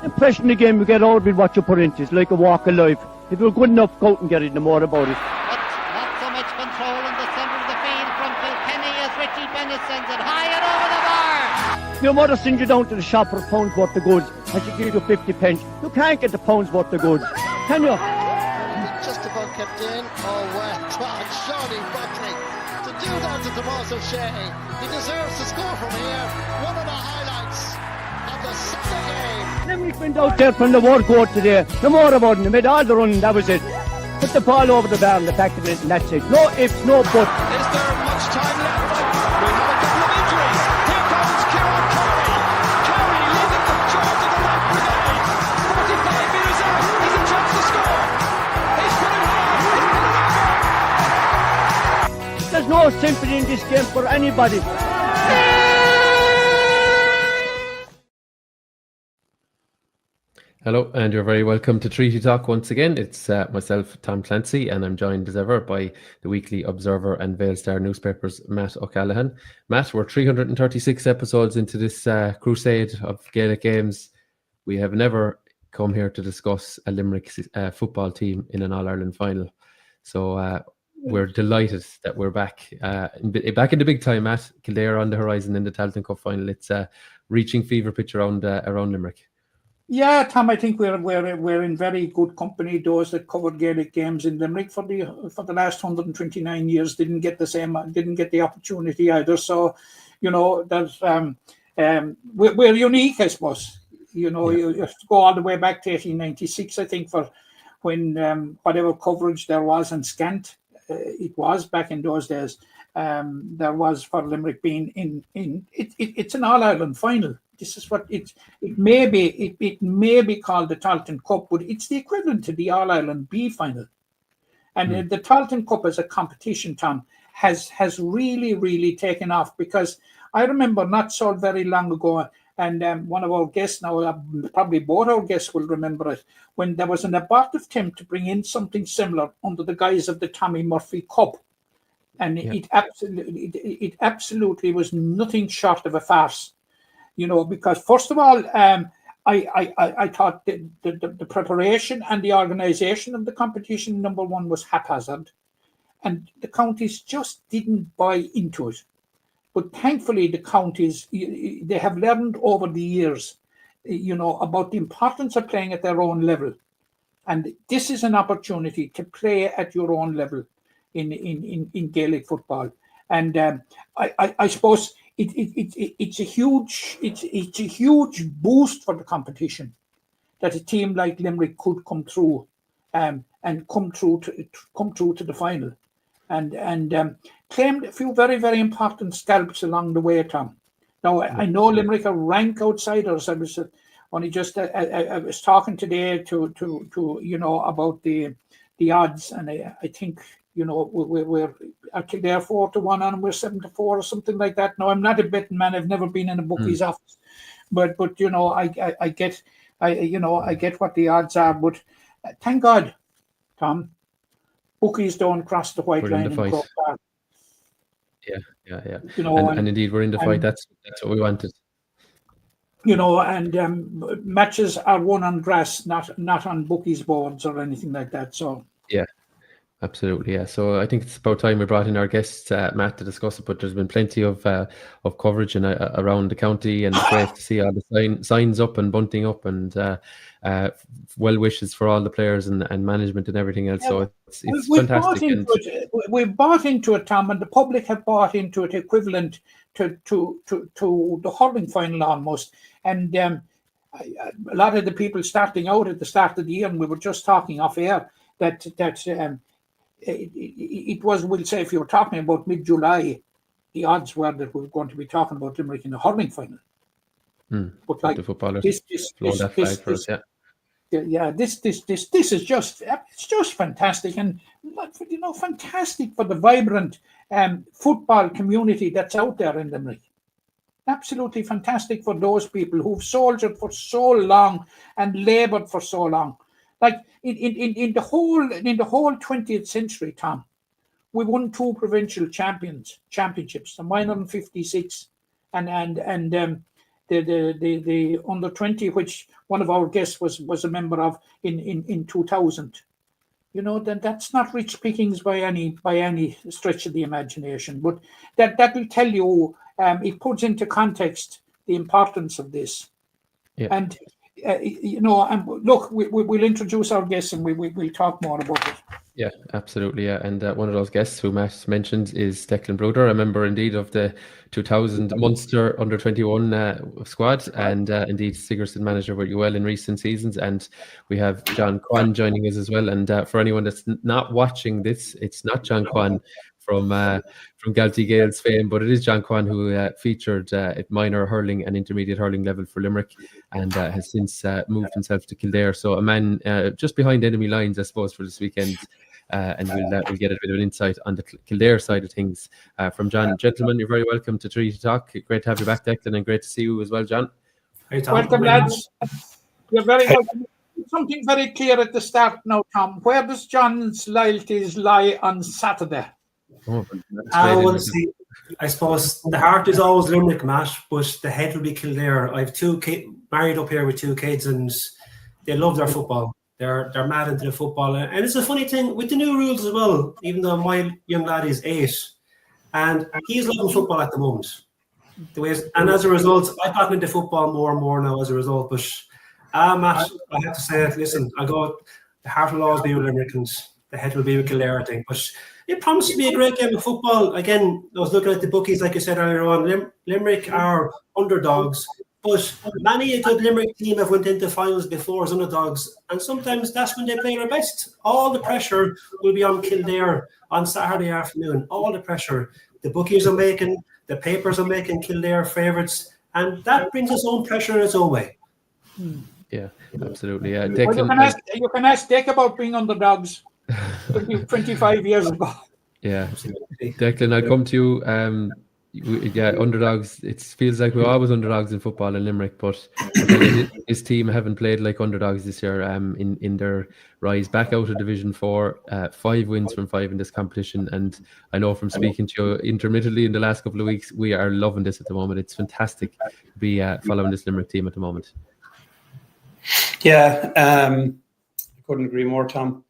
impression in the game you get out with what you put into it. It's like a walk of life. If you're good enough, go out and get it, no more about it. But not so much control in the centre of the field from Kilkenny as Richie Bennett sends it high and over the bar. Your mother sends you down to the shop for a pound's worth of goods and she gives you 50 pence. You can't get the pound's worth of goods, can you? Just about kept in. Oh, well done, Shawnee Buckley. To do that to Tomas O'Shea, he deserves to score from here. One of the highlights of the Sunday game. Limerick went out there from the word go today. No more about it. They made all the running, that was it. Put the ball over the bar and the back of it, and that's it. No ifs, no buts. Is there much time left? We have a couple of injuries. Here comes Kieran Curry. Curry leading the charge of the right brigade. 45 metres out. He's a chance to score. He's put it hard. He's put it over. There's no sympathy in this game for anybody. Hello, and you're very welcome to Treaty Talk once again. It's myself, Tom Clancy, and I'm joined as ever by the Weekly Observer and Vale Star newspapers, Matt O'Callaghan. Matt, we're 336 episodes into this crusade of Gaelic games. We have never come here to discuss a Limerick football team in an All-Ireland final. So we're delighted that we're back in the big time, Matt. Kildare on the horizon in the Tailteann Cup final. It's reaching fever pitch around Limerick. Yeah, Tom, I think we're in very good company. Those that covered Gaelic games in Limerick for the last 129 years didn't get the opportunity either. So, you know, there's we're unique, I suppose. You know, you have to go all the way back to 1896, I think, for when whatever coverage there was and scant it was back in those days. There was for Limerick being in it's an All-Ireland final. This is what it may be. It may be called the Tailteann Cup, but it's the equivalent to the All-Ireland B final. And the Tailteann Cup as a competition, Tom, has really taken off, because I remember not so very long ago, and one of our guests now, probably both our guests will remember it, when there was an abortive attempt to bring in something similar under the guise of the Tommy Murphy Cup. And it absolutely was nothing short of a farce. You know, because first of all, I thought the preparation and the organisation of the competition, number one, was haphazard, and the counties just didn't buy into it. But thankfully, the counties, they have learned over the years, you know, about the importance of playing at their own level, and this is an opportunity to play at your own level in Gaelic football, and I suppose. It's a huge boost for the competition that a team like Limerick could come through and come through to the final and claimed a few very, very important scalps along the way, Tom. Now I know Limerick are rank outsiders. I was only just I was talking today to you know about the odds, and I think. You know, we're actually there 4-1 and we're 7-4 or something like that. Now, I'm not a betting man. I've never been in a bookie's office, but you know, I get what the odds are. But thank God, Tom, bookies don't cross the white line in Croke Park. Yeah. You know, and indeed, we're in the fight. That's what we wanted. You know, and matches are won on grass, not on bookies boards or anything like that. So yeah. Absolutely, yeah. So I think it's about time we brought in our guest, Matt, to discuss it. But there's been plenty of coverage and around the county, and it's great to see all the signs up and bunting up, and well wishes for all the players and management and everything else. So it's fantastic. We've bought into it, Tom, and the public have bought into it, equivalent to the hurling final almost. And a lot of the people starting out at the start of the year, and we were just talking off air that. It was, we'll say, if you were talking about mid-July, the odds were that we were going to be talking about Limerick in the hurling final. But like the footballers, this is just fantastic, and you know, fantastic for the vibrant football community that's out there in Limerick. Absolutely fantastic for those people who've soldiered for so long and laboured for so long. Like in the whole 20th century, Tom, we won 2 provincial championships, the minor and 56, and the under 20, which one of our guests was a member of in 2000. You know, then that's not rich pickings by any stretch of the imagination. But that will tell you, it puts into context the importance of this. Yeah. And you know, and look, we'll introduce our guests and we'll talk more about it. Yeah, absolutely. Yeah, and one of those guests who Matt mentioned is Declan Brouder, a member indeed of the 2000 Munster under 21 squad, and indeed Sigerson manager with UL in recent seasons. And we have John Quane joining us as well. And for anyone that's not watching this, it's not John Quane from Galtee Gales fame, but it is John Quane who featured at minor hurling and intermediate hurling level for Limerick, and has since moved himself to Kildare. So a man just behind enemy lines, I suppose, for this weekend. And we'll get a bit of an insight on the Kildare side of things from John. Gentlemen, you're very welcome to Treaty Talk. Great to have you back, Declan, and great to see you as well, John. Hey, Tom. Welcome, lads. You're very welcome. Something very clear at the start now, Tom. Where does John's loyalties lie on Saturday? Well, see, I suppose the heart is always Limerick, Matt, but the head will be Kildare. I have two kids, married up here with two kids, and they love their football. They're mad into the football. And it's a funny thing with the new rules as well, even though my young lad is 8, and he's loving football at the moment. And as a result, I've gotten into football more and more now as a result. But Matt, I have to say it, listen, the heart will always be with Limerick and the head will be with Kildare, I think. But it promises to be a great game of football. Again, I was looking at the bookies, like I said earlier on. Limerick are underdogs, but many a good Limerick team have went into finals before as underdogs, and sometimes that's when they play their best. All the pressure will be on Kildare on Saturday afternoon. All the pressure. The bookies are making, the papers are making Kildare favourites, and that brings its own pressure in its own way. Yeah, absolutely. Yeah, Declan, you can ask Dick about being underdogs 25 years ago. Yeah, Declan, I'll come to you. Underdogs. It feels like we're always underdogs in football in Limerick, but his team haven't played like underdogs this year. In their rise back out of Division 4, 5 wins from 5 in this competition, and I know from speaking to you intermittently in the last couple of weeks, we are loving this at the moment. It's fantastic to be following this Limerick team at the moment. Yeah, I couldn't agree more, Tom.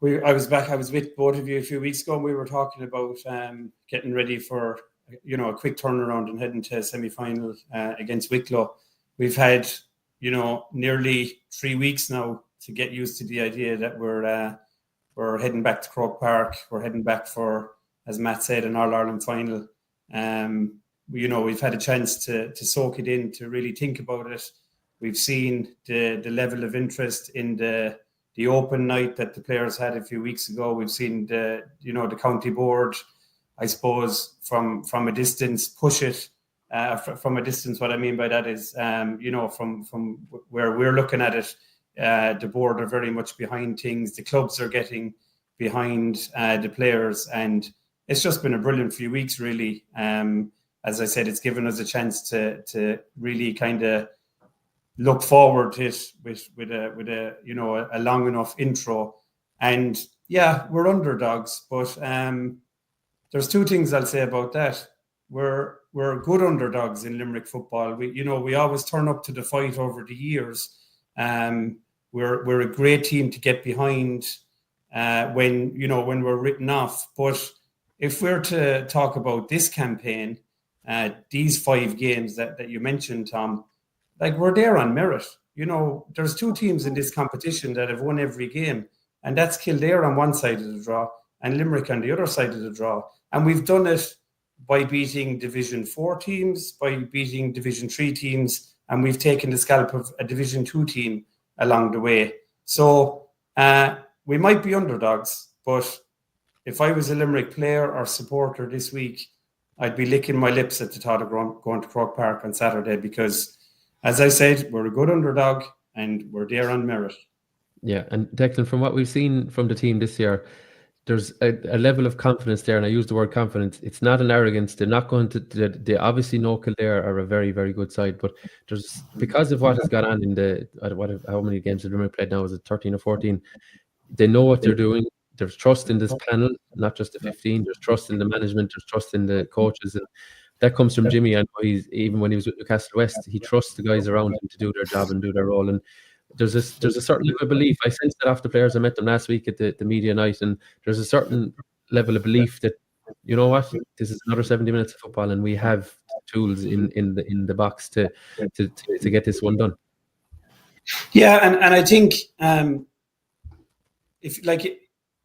I was with both of you a few weeks ago, and we were talking about getting ready for a quick turnaround and heading to a semi-final against Wicklow. We've had nearly 3 weeks now to get used to the idea that we're heading back to Croke Park. We're heading back for, as Matt said, an All-Ireland final. We've had a chance to soak it in, to really think about it. We've seen the level of interest in the open night that the players had a few weeks ago. We've seen the county board, I suppose, from a distance push it. From a distance, what I mean by that is, from where we're looking at it, the board are very much behind things. The clubs are getting behind the players, and it's just been a brilliant few weeks, really. As I said, it's given us a chance to really kind of look forward to it with a long enough intro. And yeah, we're underdogs, but there's 2 things I'll say about that. We're good underdogs in Limerick football. We always turn up to the fight over the years. We're a great team to get behind when we're written off. But if we're to talk about this campaign, these 5 games that you mentioned, Tom, like, we're there on merit. There's 2 teams in this competition that have won every game, and that's Kildare on one side of the draw and Limerick on the other side of the draw. And we've done it by beating Division 4 teams, by beating Division 3 teams, and we've taken the scalp of a Division 2 team along the way. So we might be underdogs, but if I was a Limerick player or supporter this week, I'd be licking my lips at the thought of going to Croke Park on Saturday, because, as I said, we're a good underdog and we're there on merit. Yeah, and Declan, from what we've seen from the team this year, there's a level of confidence there, and I use the word confidence. It's not an arrogance. They're not going to. They obviously know Kildare are a very, very good side, but there's, because of what has gone on in how many games have Limerick played now? Is it 13 or 14? They know what they're doing. There's trust in this panel, not just the 15. There's trust in the management. There's trust in the coaches, and that comes from Jimmy. I know even when he was with Newcastle West, he trusts the guys around him to do their job and do their role. And there's a certain level of belief. I sensed that after players. I met them last week at the media night, and there's a certain level of belief that, you know what, this is another 70 minutes of football, and we have tools in the box to get this one done. Yeah, and I think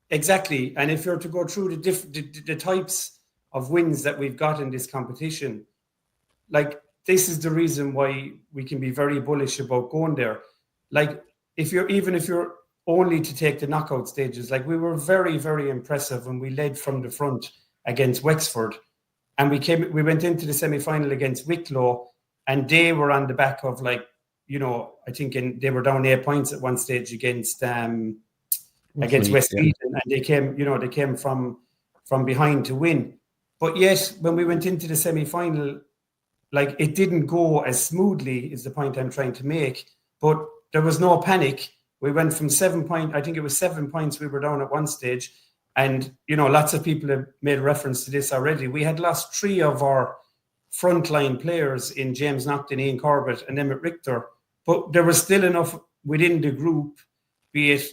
exactly, and if you're to go through the types of wins that we've got in this competition, like, this is the reason why we can be very bullish about going there. Like, if you're only to take the knockout stages, like, we were very, very impressive when we led from the front against Wexford, and we went into the semi-final against Wicklow, and they were on the back of, like, you know, I think they were down 8 points at one stage against Westmeath, and they came from behind to win. But yet, when we went into the semi-final, like, it didn't go as smoothly, is the point I'm trying to make. But there was no panic. We went from 7 points, I think it was 7 points we were down at one stage. And, you know, lots of people have made reference to this already. We had lost 3 of our frontline players in James Naughton, Ian Corbett and Emmett Richter. But there was still enough within the group, be it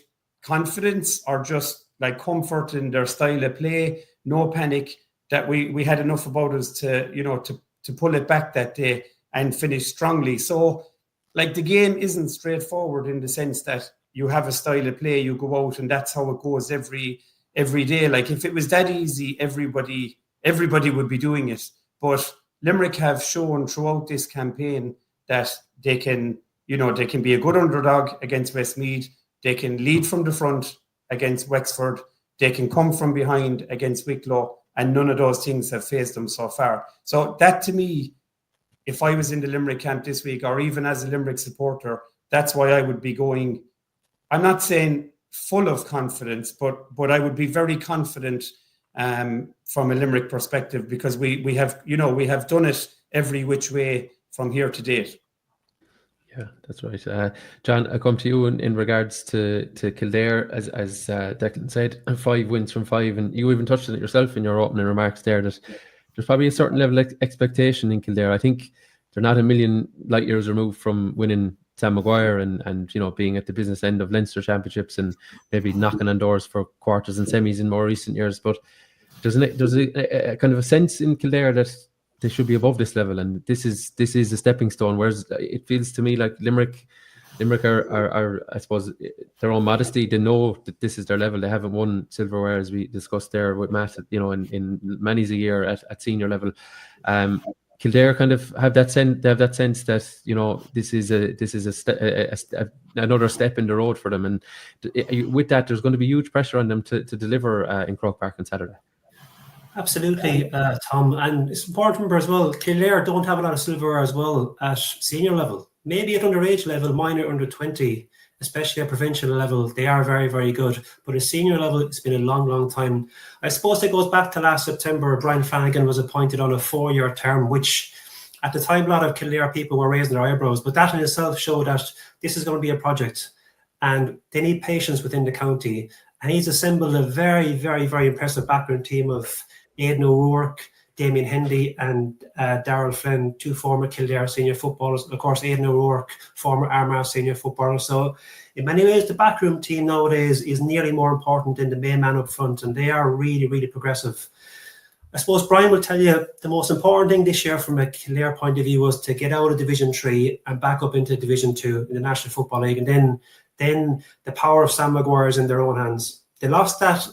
confidence or just like comfort in their style of play, no panic, that we had enough about us to pull it back that day and finish strongly. So, like, the game isn't straightforward in the sense that you have a style of play, you go out and that's how it goes every day. Like, if it was that easy, everybody would be doing it. But Limerick have shown throughout this campaign that they can be a good underdog against Westmeath. They can lead from the front against Wexford. They can come from behind against Wicklow, and none of those things have faced them so far. So that, to me, if I was in the Limerick camp this week, or even as a Limerick supporter, that's why I would be going. I'm not saying full of confidence, but I would be very confident from a Limerick perspective, because we have done it every which way from here to date. Yeah, that's right. John, I come to you in regards to Kildare, as Declan said, 5 wins from 5, and you even touched on it yourself in your opening remarks there, that there's probably a certain level of expectation in Kildare. I think they're not a million light years removed from winning Sam Maguire and being at the business end of Leinster Championships and maybe knocking on doors for quarters and semis in more recent years. But there's a kind of a sense in Kildare that they should be above this level, and this is a stepping stone. Whereas it feels to me like Limerick are, I suppose, their own modesty. They know that this is their level. They haven't won silverware, as we discussed there with Matt, in many's a year at senior level. Kildare kind of have that sense. They have that sense that this is another step in the road for them, and with that, there's going to be huge pressure on them to deliver in Croke Park on Saturday. Absolutely, Tom, and it's important to remember as well, Kildare don't have a lot of silverware as well at senior level. Maybe at underage level, minor under 20, especially at provincial level, they are very, very good. But at senior level, it's been a long, long time. I suppose it goes back to last September. Brian Flanagan was appointed on a 4-year term, which at the time, a lot of Kildare people were raising their eyebrows. But that in itself showed that this is going to be a project, and they need patience within the county. And he's assembled a very, very, very impressive background team of Aidan O'Rourke, Damien Hendy and Darrell Flynn, 2 former Kildare senior footballers. Of course, Aidan O'Rourke, former Armagh senior footballer. So in many ways, the backroom team nowadays is nearly more important than the main man up front, and they are really, really progressive. I suppose Brian will tell you the most important thing this year from a Kildare point of view was to get out of Division 3 and back up into Division 2 in the National Football League. And then the power of Sam Maguire is in their own hands. They lost that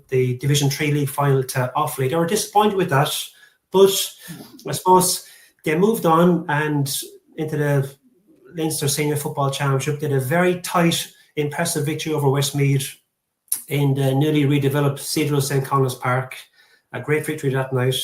the Division 3 League final to Offaly. They were disappointed with that, but I suppose they moved on and into the Leinster Senior Football Championship. Did a very tight, impressive victory over Westmeath in the newly redeveloped Cathedral St. Connell's Park. A great victory that night.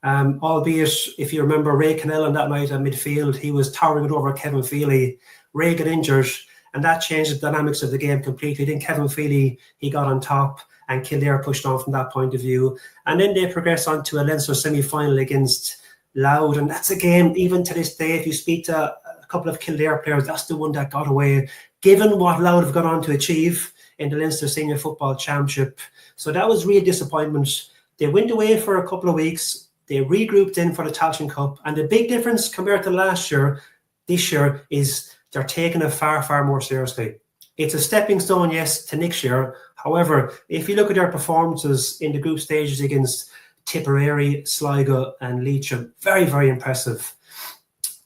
Albeit, if you remember, Ray Cannell on that night at midfield, he was towering it over Kevin Feely. Ray got injured, and that changed the dynamics of the game completely. Then Kevin Feely, he got on top, and Kildare pushed on from that point of view. And then they progressed on to a Leinster semi-final against Louth. And that's a game, even to this day, if you speak to a couple of Kildare players, that's the one that got away, given what Louth have gone on to achieve in the Leinster Senior Football Championship. So that was real disappointment. They went away for a couple of weeks. They regrouped in for the Tailteann Cup. And the big difference compared to last year, this year, is they're taking it far, far more seriously. It's a stepping stone, yes, to next year. However, if you look at their performances in the group stages against Tipperary, Sligo and Leitrim, very, very impressive.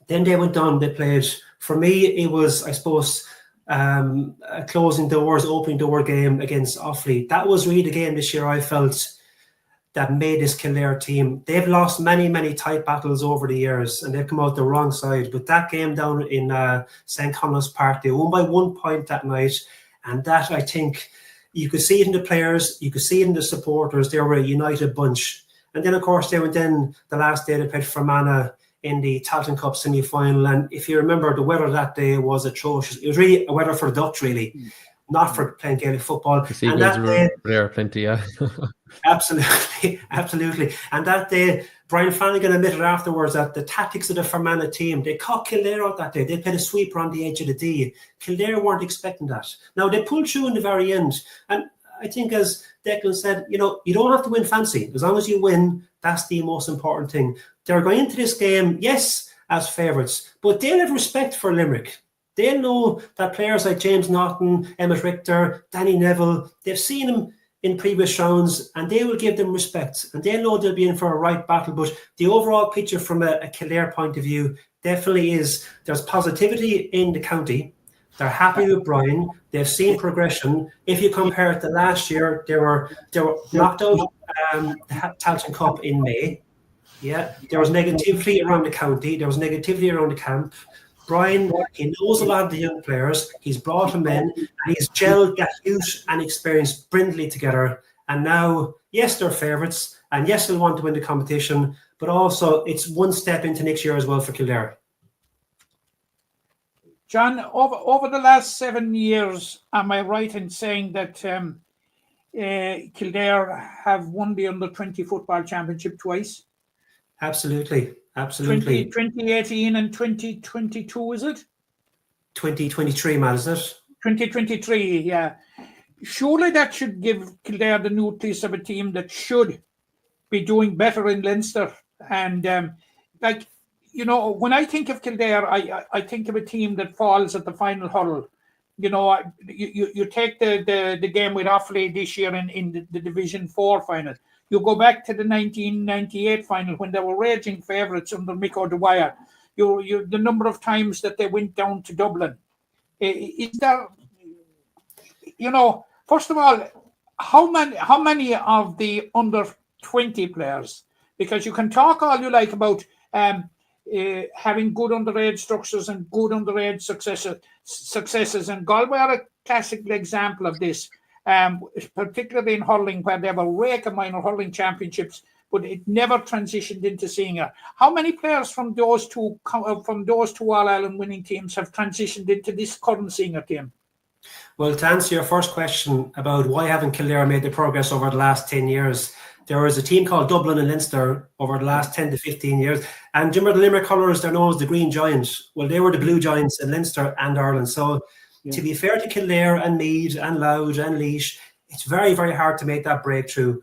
Then they went on, they played, for me, it was, I suppose, a closing doors, opening door game against Offaly. That was really the game this year I felt that made this Kildare team. They've lost many, many tight battles over the years and they've come out the wrong side. But that game down in St. Conleth's Park, they won by 1 point that night. And that, I think, you could see it in the players, you could see it in the supporters. They were a united bunch. And then, of course, they went in the last day they played Fermanagh in the Tailteann Cup semi-final. And if you remember, the weather that day was atrocious. It was really a weather for the Dutch, really, not for playing Gaelic football. And that day, there are plenty, yeah. Absolutely, absolutely. And that day, Brian Flanagan admitted afterwards that the tactics of the Fermanagh team, they caught Kildare out that day. They played a sweeper on the edge of the D. Kildare weren't expecting that. Now, they pulled through in the very end. And I think, as Declan said, you don't have to win fancy. As long as you win, that's the most important thing. They're going into this game, yes, as favourites, but they'll have respect for Limerick. They'll know that players like James Naughton, Emmett Richter, Danny Neville, they've seen them in previous rounds and they will give them respect and they know they'll be in for a right battle. But the overall picture from a Kildare point of view definitely is there's positivity in the county. They're happy with Brian. They've seen progression. If you compare it to last year, they were knocked out the Tailteann Cup in May. Yeah, there was negativity around the county. There was negativity around the camp. Brian, he knows a lot of the young players. He's brought them in and he's gelled that youth and experience brilliantly together. And now, yes, they're favourites and yes, they'll want to win the competition, but also it's one step into next year as well for Kildare. John, over the last 7 years, am I right in saying that Kildare have won the Under-20 football championship twice? Absolutely. Absolutely. 2018 and 2022, is it? 2023, Matt, is it? 2023, yeah. Surely that should give Kildare the nucleus of a team that should be doing better in Leinster. And when I think of Kildare, I think of a team that falls at the final hurdle. You take the game with Offaly this year in the Division 4 final. You go back to the 1998 final when they were raging favourites under Mick O'Dwyer. The number of times that they went down to Dublin. Is there, first of all, how many of the under-20 players, because you can talk all you like about having good underage structures and good underage successes, and Galway are a classic example of this. Particularly in hurling, where they have a rake of minor hurling championships, but it never transitioned into senior. How many players from those two All-Ireland winning teams have transitioned into this current senior team? Well, to answer your first question about why haven't Kildare made the progress over the last 10 years, there was a team called Dublin and Leinster over the last 10 to 15 years. And do you remember the Limerick colours, they're known as the Green Giants? Well, they were the Blue Giants in Leinster and Ireland. So to be fair to Kildare and Meath and Louth and Laois, it's very, very hard to make that breakthrough.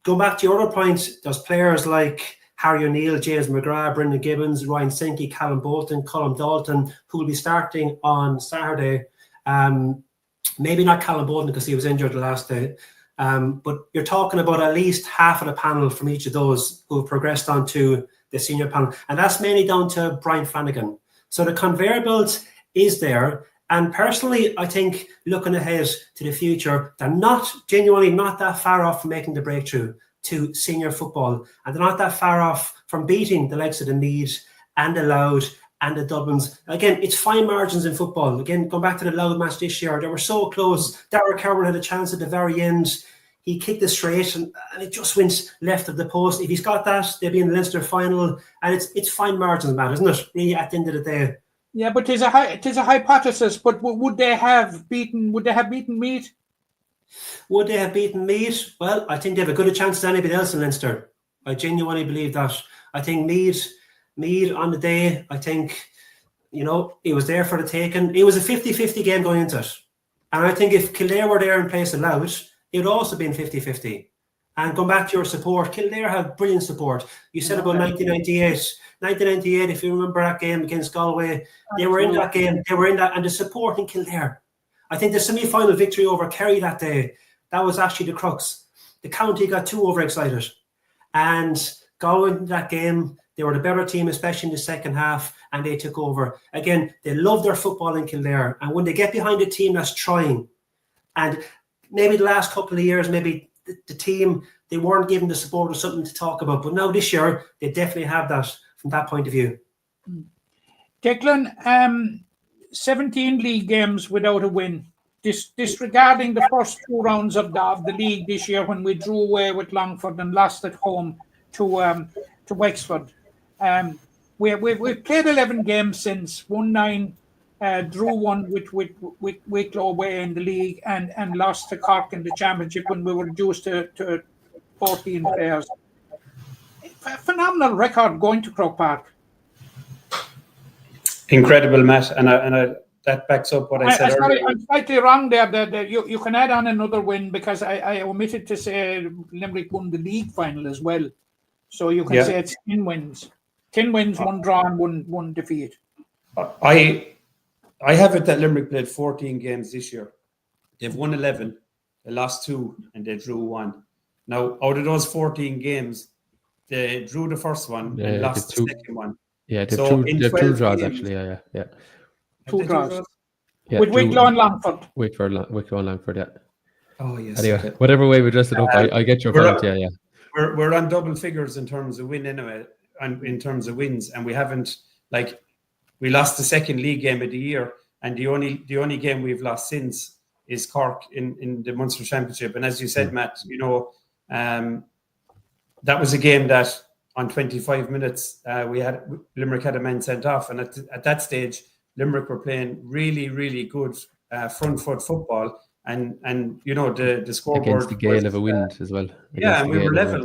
Go back to your other point, there's players like Harry O'Neill, James McGrath, Brendan Gibbons, Ryan Sinky, Callum Bolton, Colin Dalton, who will be starting on Saturday. Maybe not Callum Bolton because he was injured the last day. But you're talking about at least half of the panel from each of those who have progressed onto the senior panel. And that's mainly down to Brian Flanagan. So the conveyor belt is there. And personally, I think looking ahead to the future, they're genuinely not that far off from making the breakthrough to senior football. And they're not that far off from beating the likes of the Meath and the Louth and the Dublins. Again, it's fine margins in football. Again, going back to the Louth match this year, they were so close. Darragh Cowan had a chance at the very end. He kicked it straight and it just went left of the post. If he's got that, they'll be in the Leinster final. And it's fine margins, man, isn't it? Really, at the end of the day. Yeah, but it is a hypothesis. But would they have beaten Meath? Would they have beaten Meath? Well, I think they have as good a chance as anybody else in Leinster. I genuinely believe that. I think Meath on the day, I think, it was there for the taking. It was a 50-50 game going into it. And I think if Kildare were there in place of Louth, it would also been 50-50. And going back to your support, Kildare have brilliant support. You said about 1998. 1998, if you remember that game against Galway, they were in that game. They were in that, and the support in Kildare. I think the semi-final victory over Kerry that day, that was actually the crux. The county got too overexcited. And Galway in that game, they were the better team, especially in the second half, and they took over. Again, they love their football in Kildare. And when they get behind a team that's trying, and maybe the last couple of years, maybe the team, they weren't given the support or something to talk about. But now this year, they definitely have that from that point of view. Declan, 17 league games without a win. Disregarding the first 2 rounds of the league this year when we drew away with Longford and lost at home to Wexford. We've played 11 games since, won 9, drew 1 with Wicklow away in the league and lost to Cork in the championship when we were reduced to 14 players. Phenomenal record going to Croke Park. Incredible, Matt, and that backs up what I said earlier. I'm slightly wrong there. You can add on another win because I omitted to say Limerick won the league final as well. So you can say it's 10 wins. 10 wins, 1 draw and one defeat. I have it that Limerick played 14 games this year. They've won 11, they lost 2, and they drew 1. Now, out of those 14 games, they drew the first one and lost the second one. Yeah, they've 2 draws actually. Yeah. 2 draws. Yeah, with Wicklow and Longford. Wicklow and Longford, yeah. Oh, yes. Anyway, okay. Whatever way we dress it up, I get your point, yeah. We're on double figures in terms of win anyway, and in terms of wins, and we haven't, we lost the second league game of the year, and the only game we've lost since is Cork in the Munster Championship. And as you said, Matt, that was a game that on 25 minutes Limerick had a man sent off, and at that stage Limerick were playing really, really good front foot football, and the scoreboard against the gale of a wind as well. Yeah, and we were level.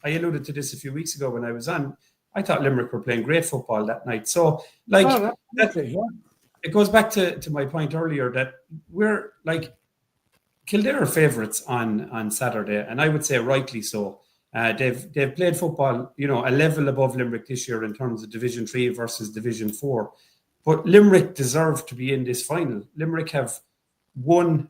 I alluded to this a few weeks ago when I was on. I thought Limerick were playing great football that night. So it goes back to my point earlier that we're Kildare are favourites on Saturday, and I would say rightly so. They've played football, a level above Limerick this year in terms of Division 3 versus Division 4. But Limerick deserve to be in this final. Limerick have won,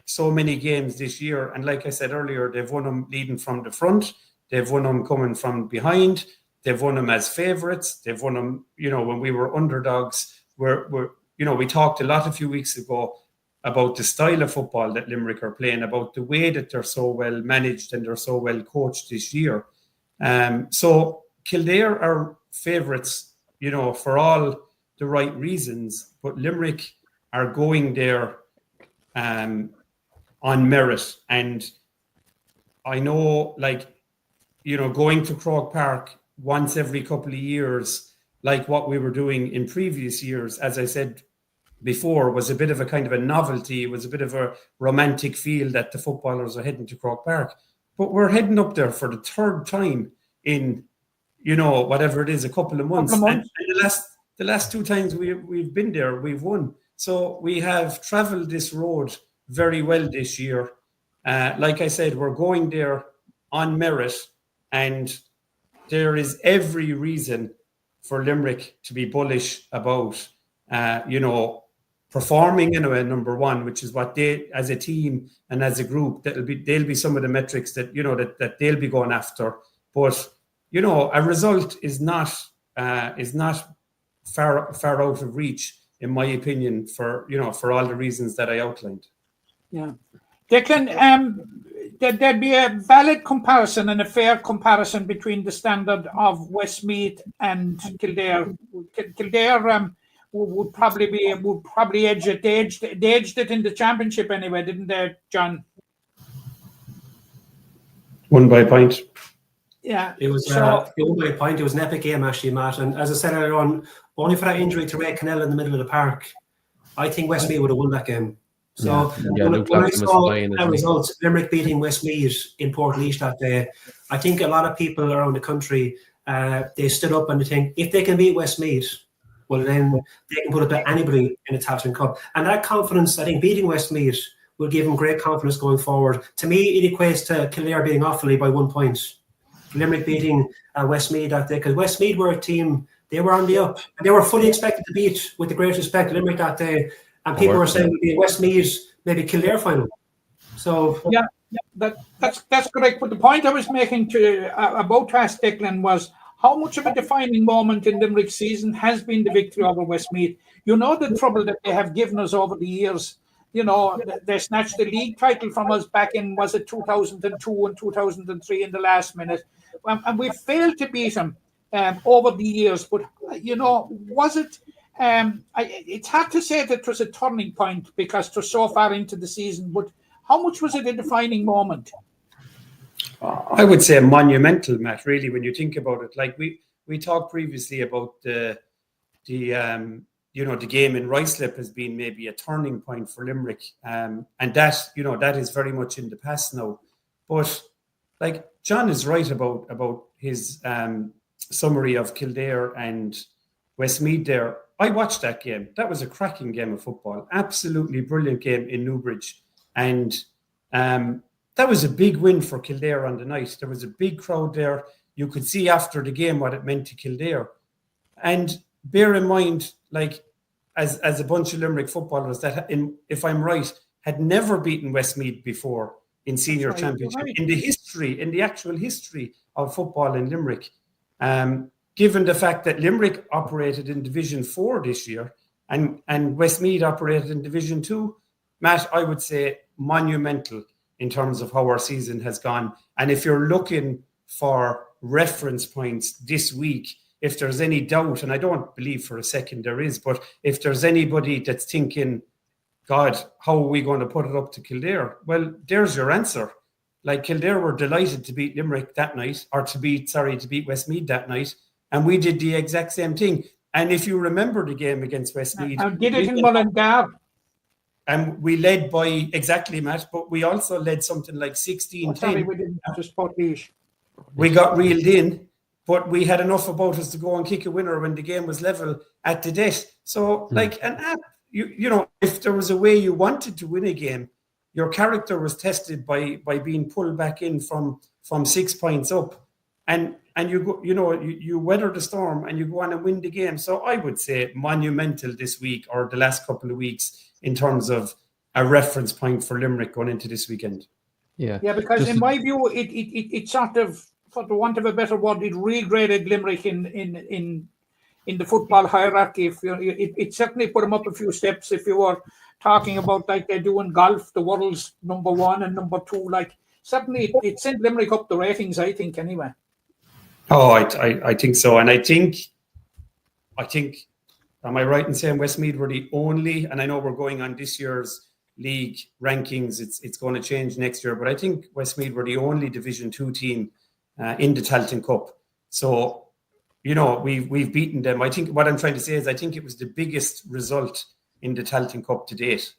so many games this year. And like I said earlier, they've won them leading from the front. They've won them coming from behind. They've won them as favourites. They've won them, when we were underdogs. We talked a lot a few weeks ago about the style of football that Limerick are playing, about the way that they're so well managed and they're so well coached this year. So Kildare are favourites, for all the right reasons, but Limerick are going there on merit. And I know, going to Croke Park once every couple of years, like what we were doing in previous years, as I said before, was a bit of a kind of a novelty. It was a bit of a romantic feel that the footballers are heading to Croke Park. But we're heading up there for the 3rd time in, whatever it is, a couple of months. And the last 2 times we've been there, we've won. So we have travelled this road very well this year. Like I said, we're going there on merit, and there is every reason for Limerick to be bullish about, performing anyway, number one, which is what they, as a team and as a group, they'll be some of the metrics that that they'll be going after. But a result is not far out of reach, in my opinion, for all the reasons that I outlined. Yeah, Declan, there'd be a valid comparison and a fair comparison between the standard of Westmeath and Kildare. Kildare would probably edge it. They edged it in the championship anyway, didn't they, John? Won by a point. Yeah, it was won by a point. It was an epic game, actually, Matt. And as I said earlier on, only for that injury to Ray Cannell in the middle of the park, I think Westmeath would have won that game. So when I saw that result, Limerick beating Westmeath in Portlaoise that day, I think a lot of people around the country, they stood up and they think, if they can beat Westmeath, well, then they can put up anybody in the Tailteann Cup. And that confidence, I think, beating Westmeath will give them great confidence going forward. To me, it equates to Kildare beating Offaly by 1 point. Limerick beating Westmeath that day, because Westmeath were a team, they were on the up, and they were fully expected to beat, with the greatest respect, Limerick that day. And people were saying it would be a Westmeath, maybe Kildare final. So that's correct. But the point I was making about to ask Declan was, how much of a defining moment in Limerick's season has been the victory over Westmeath? You know the trouble that they have given us over the years. You know, they snatched the league title from us back in, was it 2002 and 2003 in the last minute. And we failed to beat them over the years. But, you know, was it... it's hard to say that it was a turning point because it was so far into the season, but how much was it a defining moment? I would say monumental, Matt, really, when you think about it. Like we talked previously about the game in Ruislip has been maybe a turning point for Limerick. And that, that is very much in the past now. But like John is right about his summary of Kildare and Westmeath there. I watched that game. That was a cracking game of football. Absolutely brilliant game in Newbridge. And that was a big win for Kildare on the night. There was a big crowd there. You could see after the game what it meant to Kildare. And bear in mind, like, as a bunch of Limerick footballers that, if I'm right, had never beaten Westmeath before in senior championship, in the actual history of football in Limerick. Given the fact that Limerick operated in Division 4 this year and Westmeath operated in Division 2, Matt, I would say monumental in terms of how our season has gone. And if you're looking for reference points this week, if there's any doubt, and I don't believe for a second there is, but if there's anybody that's thinking, God, how are we going to put it up to Kildare? Well, there's your answer. Like, Kildare were delighted to beat Limerick that night, or to beat Westmeath that night. And we did the exact same thing. And if you remember the game against Westmeath, did it in Mullingar. And we led by, exactly, Matt, but we also led something like 16-10. Sorry, we didn't just put these. We got reeled in, but we had enough about us to go and kick a winner when the game was level at the death. So, if there was a way you wanted to win a game, your character was tested by being pulled back in from 6 points up. And you go, you weather the storm and you go on and win the game. So I would say monumental this week, or the last couple of weeks, in terms of a reference point for Limerick going into this weekend. Yeah, because in my view, it sort of, for the want of a better word, it regraded Limerick in the football hierarchy. It certainly put them up a few steps. If you were talking about, like they do in golf, the world's number 1 and number 2, like certainly it sent Limerick up the ratings, I think, anyway. Oh, I think so. And I think, am I right in saying Westmeath were the only, and I know we're going on this year's league rankings, it's going to change next year, but I think Westmeath were the only Division 2 team in the Tailteann Cup. So, we've beaten them. I think what I'm trying to say is I think it was the biggest result in the Tailteann Cup to date.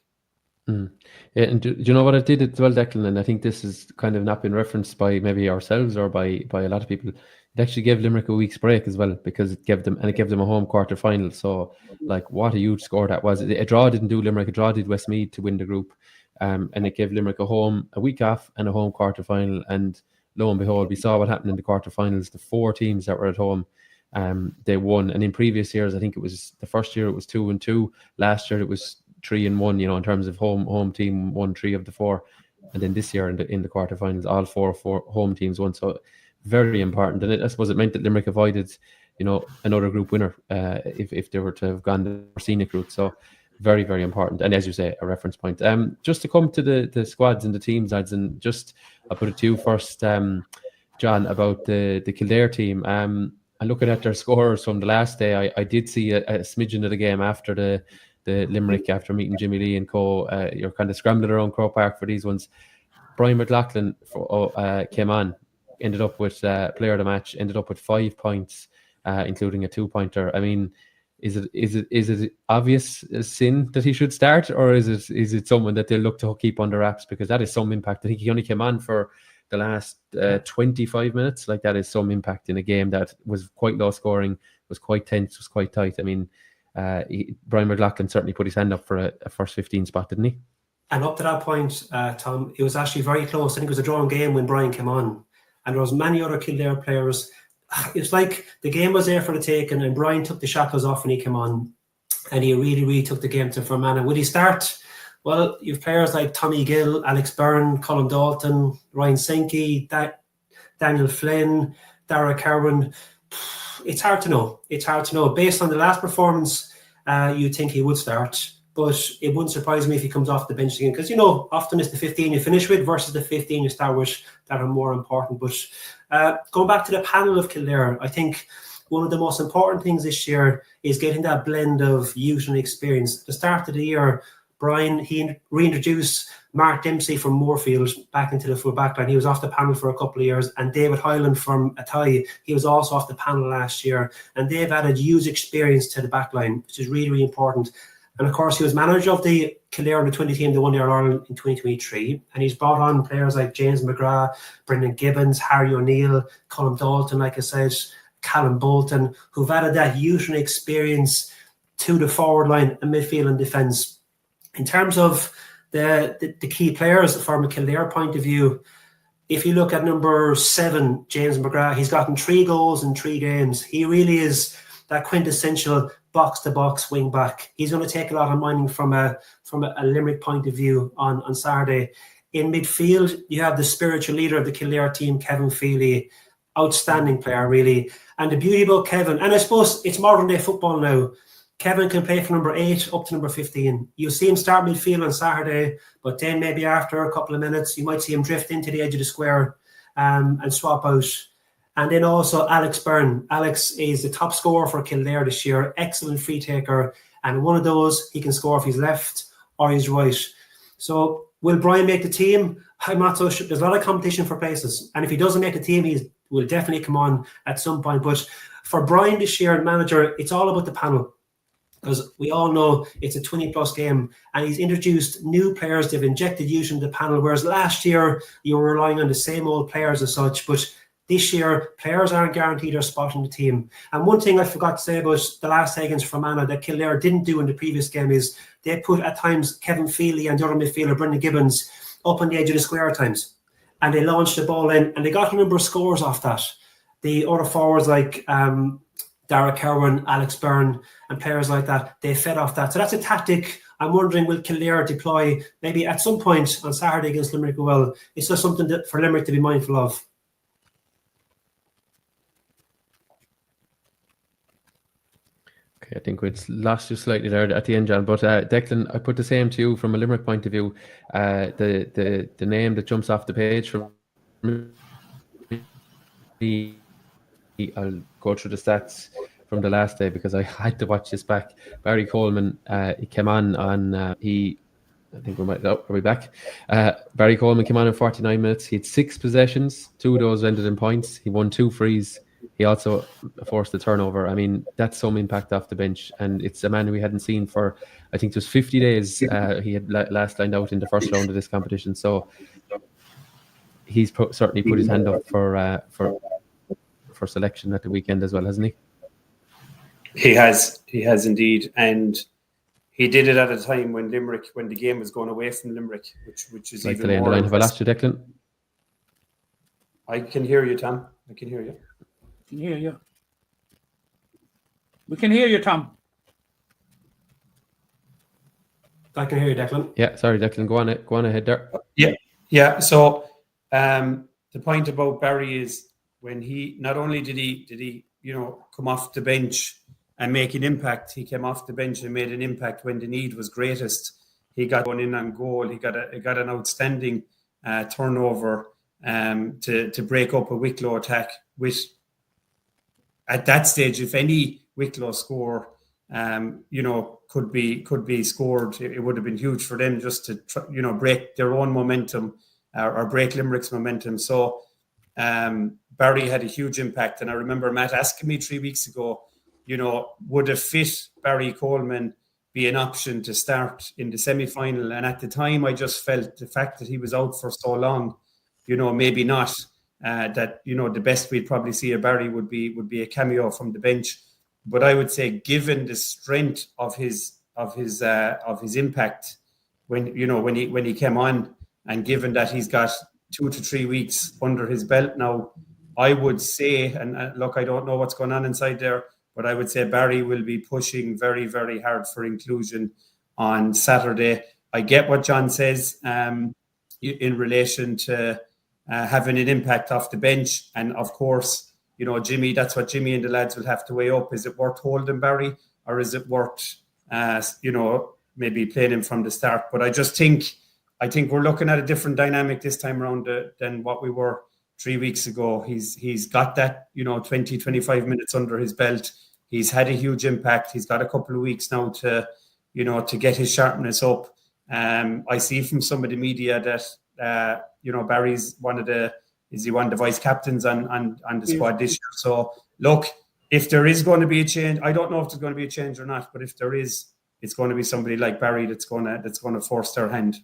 Yeah, and do you know what it did as well, Declan? And I think this has kind of not been referenced by maybe ourselves or by a lot of people. It actually gave Limerick a week's break as well, because it gave them a home quarter final. So, like, what a huge score that was. A draw didn't do Limerick, a draw did Westmeath to win the group, and it gave Limerick a week off and a home quarter final. And lo and behold, we saw what happened in the quarterfinals. The 4 teams that were at home, they won. And in previous years, I think it was the first year it was 2-2. Last year it was 3-1. In terms of home team won 3 of the 4, and then this year in the quarterfinals, all 4 home teams won. So very important. And I suppose it meant that Limerick avoided, another group winner if they were to have gone the scenic route. So very, very important. And as you say, a reference point. Just to come to the squads and the teams, lads, and just I'll put it to you first, John, about the Kildare team. And looking at their scores from the last day, I did see a smidgen of the game after the Limerick, after meeting Jimmy Lee and co. You're kind of scrambling around Croke Park for these ones. Brian McLaughlin came on, ended up with player of the match, ended up with 5 points, including a 2-pointer. I mean, is it obvious sin that he should start, or is it someone that they'll look to keep under wraps, because that is some impact? I think he only came on for the last 25 minutes. Like, that is some impact in a game that was quite low scoring, was quite tense, was quite tight. I mean, Brian McLaughlin certainly put his hand up for a first 15 spot, didn't he? And up to that point, Tom, it was actually very close. I think it was a drawn game when Brian came on. And there was many other Kildare players. It's like the game was there for the taking, and Brian took the shackles off when he came on. And he really, really took the game to Fermanagh. Would he start? Well, you have players like Tommy Gill, Alex Byrne, Colin Dalton, Ryan Sankey, Daniel Flynn, Dara Cowan. It's hard to know. It's hard to know. Based on the last performance, you'd think he would start. But it wouldn't surprise me if he comes off the bench again. Because, often it's the 15 you finish with versus the 15 you start with that are more important. But going back to the panel of Kildare, I think one of the most important things this year is getting that blend of youth and experience. At the start of the year, Brian, he reintroduced Mark Dempsey from Moorfield back into the full back line. He was off the panel for a couple of years. And David Hyland from Athy, he was also off the panel last year. And they've added youth experience to the back line, which is really, really important. And of course, he was manager of the Kildare under 20 team that won the All-Ireland in 2023. And he's brought on players like James McGrath, Brendan Gibbons, Harry O'Neill, Colin Dalton, like I said, Callum Bolton, who've added that youth and experience to the forward line and midfield and defence. In terms of the key players from a Kildare point of view, if you look at number 7, James McGrath, he's gotten 3 goals in 3 games. He really is that quintessential box-to-box wing-back. He's going to take a lot of mining from a Limerick point of view on Saturday. In midfield, you have the spiritual leader of the Kildare team, Kevin Feely. Outstanding player, really. And the beauty about Kevin, and I suppose it's modern-day football now, Kevin can play from number 8 up to number 15. You'll see him start midfield on Saturday, but then maybe after a couple of minutes, you might see him drift into the edge of the square and swap out. And then also Alex Byrne. Alex is the top scorer for Kildare this year. Excellent free taker. And one of those, he can score if he's left or he's right. So will Brian make the team? I'm not so sure. There's a lot of competition for places. And if he doesn't make the team, he will definitely come on at some point. But for Brian this year, manager, it's all about the panel. Because we all know it's a 20-plus game. And he's introduced new players. They've injected youth into the panel. Whereas last year, you were relying on the same old players as such. But this year, players aren't guaranteed their spot in the team. And one thing I forgot to say about the last seconds from Anna that Kildare didn't do in the previous game is they put at times Kevin Feely and the other midfielder, Brendan Gibbons, up on the edge of the square at times. And they launched the ball in and they got a number of scores off that. The other forwards like Dara Cowan, Alex Byrne, and players like that, they fed off that. So that's a tactic I'm wondering will Kildare deploy maybe at some point on Saturday against Limerick? Well, it's just something that for Limerick to be mindful of. Okay, I think we lost you slightly there at the end, John. But Declan, I put the same to you from a Limerick point of view. The name that jumps off the page from I'll go through the stats from the last day because I had to watch this back. Barry Coleman, he came on. I think are we back? Barry Coleman came on in 49 minutes. He had 6 possessions. 2 of those ended in points. He won 2 frees. He also forced the turnover. I mean, that's some impact off the bench. And it's a man we hadn't seen for, I think it was 50 days. He had last lined out in the first round of this competition. So he's certainly put his hand up for selection at the weekend as well, hasn't he? He has indeed. And he did it at a time when the game was going away from Limerick, which is like even more. Have I lost you, Declan? I can hear you, Tom. I can hear you. Can hear you. We can hear you, Tom. I can hear you, Declan. Yeah, sorry, Declan. Go on ahead there. Yeah. So the point about Barry is when he not only did he come off the bench and make an impact, he came off the bench and made an impact when the need was greatest. He got one in on goal. He got an outstanding turnover to break up a Wicklow attack with. At that stage, if any Wicklow score, could be scored, it would have been huge for them just to break their own momentum or break Limerick's momentum. So Barry had a huge impact, and I remember Matt asking me 3 weeks ago, would a fit Barry Coleman be an option to start in the semi-final? And at the time, I just felt the fact that he was out for so long, maybe not. That the best we'd probably see of Barry would be a cameo from the bench, but I would say given the strength of his impact, when he came on, and given that he's got 2 to 3 weeks under his belt now, I would say, and look, I don't know what's going on inside there, but I would say Barry will be pushing very, very hard for inclusion on Saturday. I get what John says in relation to having an impact off the bench. And of course, Jimmy, that's what Jimmy and the lads will have to weigh up. Is it worth holding Barry, or is it worth, maybe playing him from the start? But I think we're looking at a different dynamic this time around than what we were 3 weeks ago. He's got that, 20, 25 minutes under his belt. He's had a huge impact. He's got a couple of weeks now to get his sharpness up. I see from some of the media that, Barry's one of the vice captains on the squad this year. So look, if there is going to be a change, I don't know if there's going to be a change or not, but if there is, it's going to be somebody like Barry that's going to force their hand.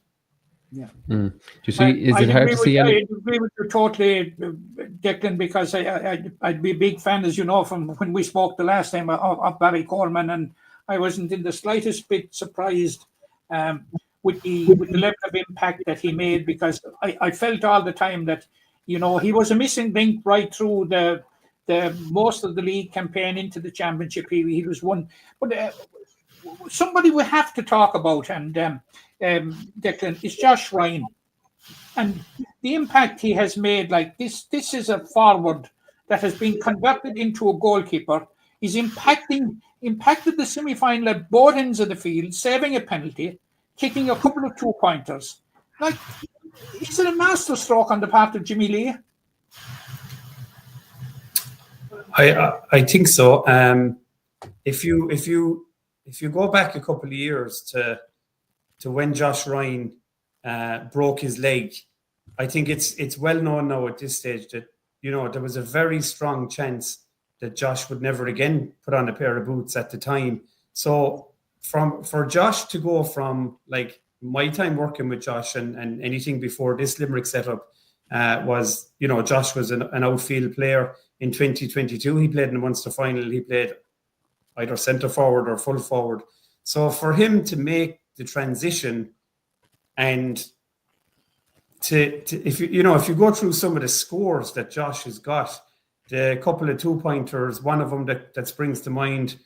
Yeah. Do you see? Is it hard to see? I agree with you totally, Declan, because I'd be a big fan, as you know, from when we spoke the last time of Barry Coleman, and I wasn't in the slightest bit surprised with the level of impact that he made, because I felt all the time that he was a missing link right through the most of the league campaign into the championship. He was one, but somebody we have to talk about, and Declan, is Josh Ryan, and the impact he has made. Like this is a forward that has been converted into a goalkeeper. He's impacted the semi-final at both ends of the field, saving a penalty, kicking a couple of 2-pointers. Like, is it a masterstroke on the part of Jimmy Lee? I think so. If you go back a couple of years to when Josh Ryan broke his leg, I think it's well known now at this stage that there was a very strong chance that Josh would never again put on a pair of boots at the time. So for Josh to go from, like, my time working with Josh and anything before this Limerick setup was, Josh was an outfield player. In 2022, he played in the Munster final. He played either centre forward or full forward. So for him to make the transition, and if you go through some of the scores that Josh has got, the couple of 2-pointers, one of them that springs to mind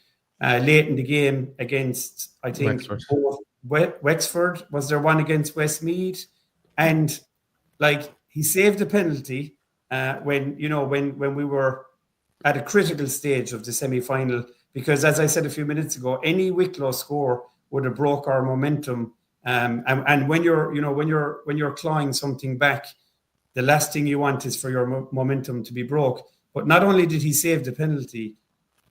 late in the game against, I think, Wexford. Was there one against Westmeath? And like, he saved a penalty when we were at a critical stage of the semi-final, because as I said a few minutes ago, any Wicklow score would have broke our momentum. And when you're clawing something back, the last thing you want is for your momentum to be broke. But not only did he save the penalty,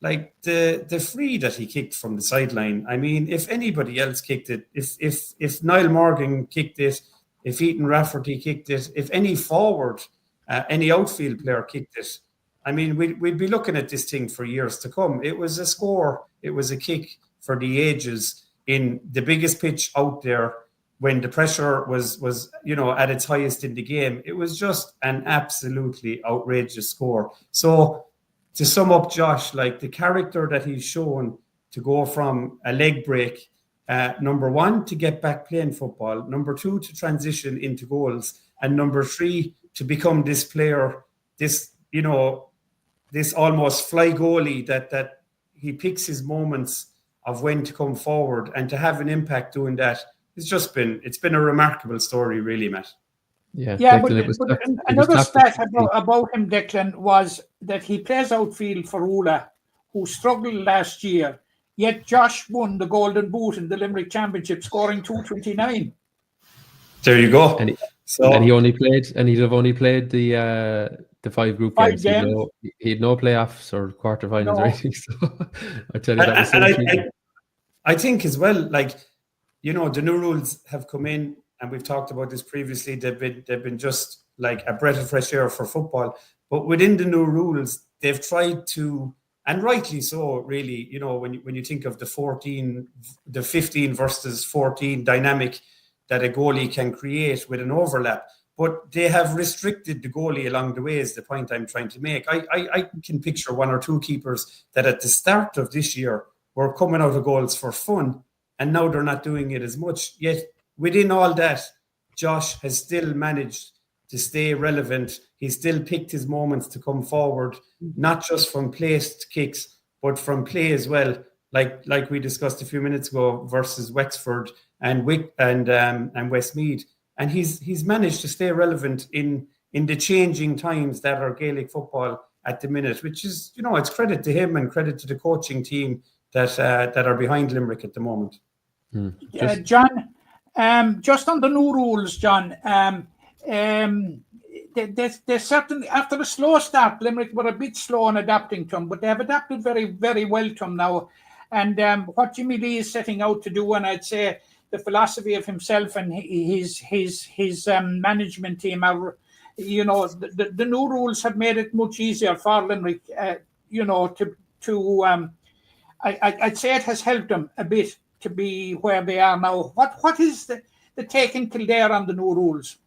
like the free that he kicked from the sideline. I mean, if anybody else kicked it, if Niall Morgan kicked it, if Ethan Rafferty kicked it, if any forward, any outfield player kicked it, I mean, we'd be looking at this thing for years to come. It was a score. It was a kick for the ages in the biggest pitch out there when the pressure was at its highest in the game. It was just an absolutely outrageous score. So to sum up Josh, like, the character that he's shown to go from a leg break, number one, to get back playing football, number two, to transition into goals, and number three, to become this player, this almost fly goalie that he picks his moments of when to come forward, and to have an impact doing that. It's been a remarkable story, really, Matt. Yeah, but another stat about him, Declan, was that he plays outfield for Ula, who struggled last year. Yet Josh won the Golden Boot in the Limerick Championship, scoring 229. There you go. And he'd have only played the 5 group games. He had no playoffs or quarterfinals or anything. So I tell you, that was so I think as well, like, the new rules have come in, and we've talked about this previously. They've been just like a breath of fresh air for football. But within the new rules, they've tried to, and rightly so, really, when you think of the 15 versus 14 dynamic that a goalie can create with an overlap. But they have restricted the goalie along the way, is the point I'm trying to make. I can picture one or two keepers that at the start of this year were coming out of goals for fun, and now they're not doing it as much. Yet within all that, Josh has still managed to stay relevant. He's still picked his moments to come forward, not just from placed kicks, but from play as well. Like we discussed a few minutes ago versus Wexford and Westmeath, and he's managed to stay relevant in the changing times that are Gaelic football at the minute, which is, it's credit to him and credit to the coaching team that are behind Limerick at the moment. John, just on the new rules, John. There's certainly, after a slow start, Limerick were a bit slow in adapting to them, but they have adapted very, very well to them now. And what Jimmy Lee is setting out to do, and I'd say the philosophy of himself and his management team are, the new rules have made it much easier for Limerick, I'd say it has helped them a bit to be where they are now. What is the take in Kildare on the new rules?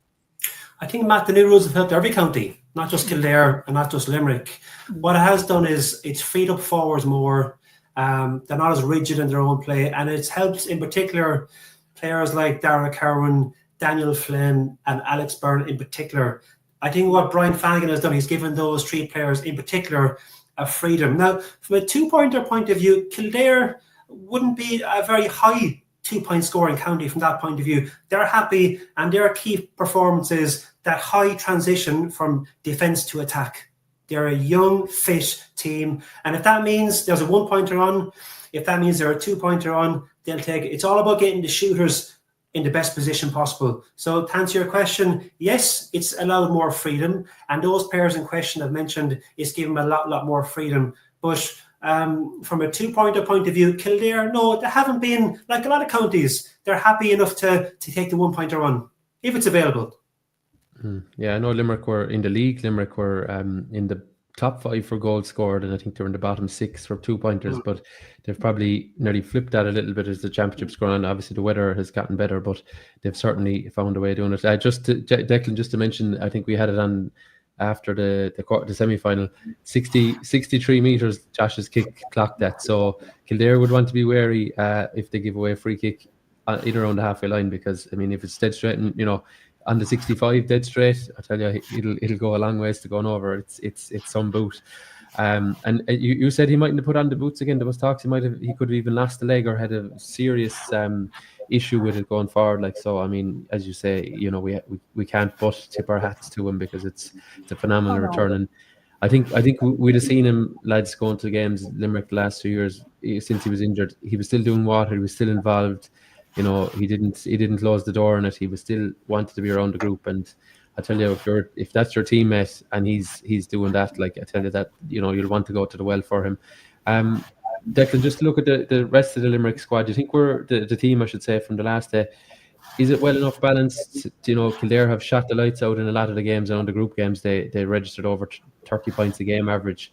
I think, Matt, the new rules have helped every county, not just Kildare and not just Limerick. What it has done is it's freed up forwards more. They're not as rigid in their own play, and it's helped in particular players like Dara Cowan, Daniel Flynn, and Alex Byrne in particular. I think what Brian Flanagan has done, he's given those three players in particular a freedom. Now, from a two-pointer point of view, Kildare wouldn't be a very high 2-point scoring county from that point of view. They're happy, and their key performance is that high transition from defence to attack. They're a young, fit team, and if that means there's a 1-pointer on, if that means there are a 2-pointer on, they'll take it. It's all about getting the shooters in the best position possible. So to answer your question, yes, it's allowed more freedom, and those players in question I've mentioned, it's given them a lot more freedom. But from a 2-pointer point of view, Kildare, no, they haven't been, like a lot of counties, they're happy enough to take the 1-pointer on, if it's available. Yeah, I know Limerick were in the league. Limerick were in the top 5 for goals scored, and I think they're in the bottom 6 for 2-pointers, but they've probably nearly flipped that a little bit as the championship's gone on. Obviously the weather has gotten better, but they've certainly found a way of doing it. Declan, just to mention, I think we had it on after the semi-final, 63 metres Josh's kick clocked that, so Kildare would want to be wary if they give away a free kick either around the halfway line, because I mean, if it's dead straight and on the 65 dead straight, I tell you, it'll go a long ways to going over. It's some boot. And you said he mightn't have put on the boots again. There was talks he could have even lost the leg or had a serious issue with it going forward. Like, so, I mean, as you say, we can't but tip our hats to him, because it's a phenomenal return. And I think we'd have seen him, lads, going to the games in Limerick the last 2 years since he was injured. He was still doing water. He was still involved. He didn't close the door on it. He was still wanted to be around the group, and I tell you, if that's your teammate and he's doing that, like, I tell you that you'll want to go to the well for him. Declan, just look at the rest of the Limerick squad. Do you think we're the team, I should say, from the last day? Is it well enough balanced? Kildare have shot the lights out in a lot of the games, and on the group games they registered over 30 points a game average.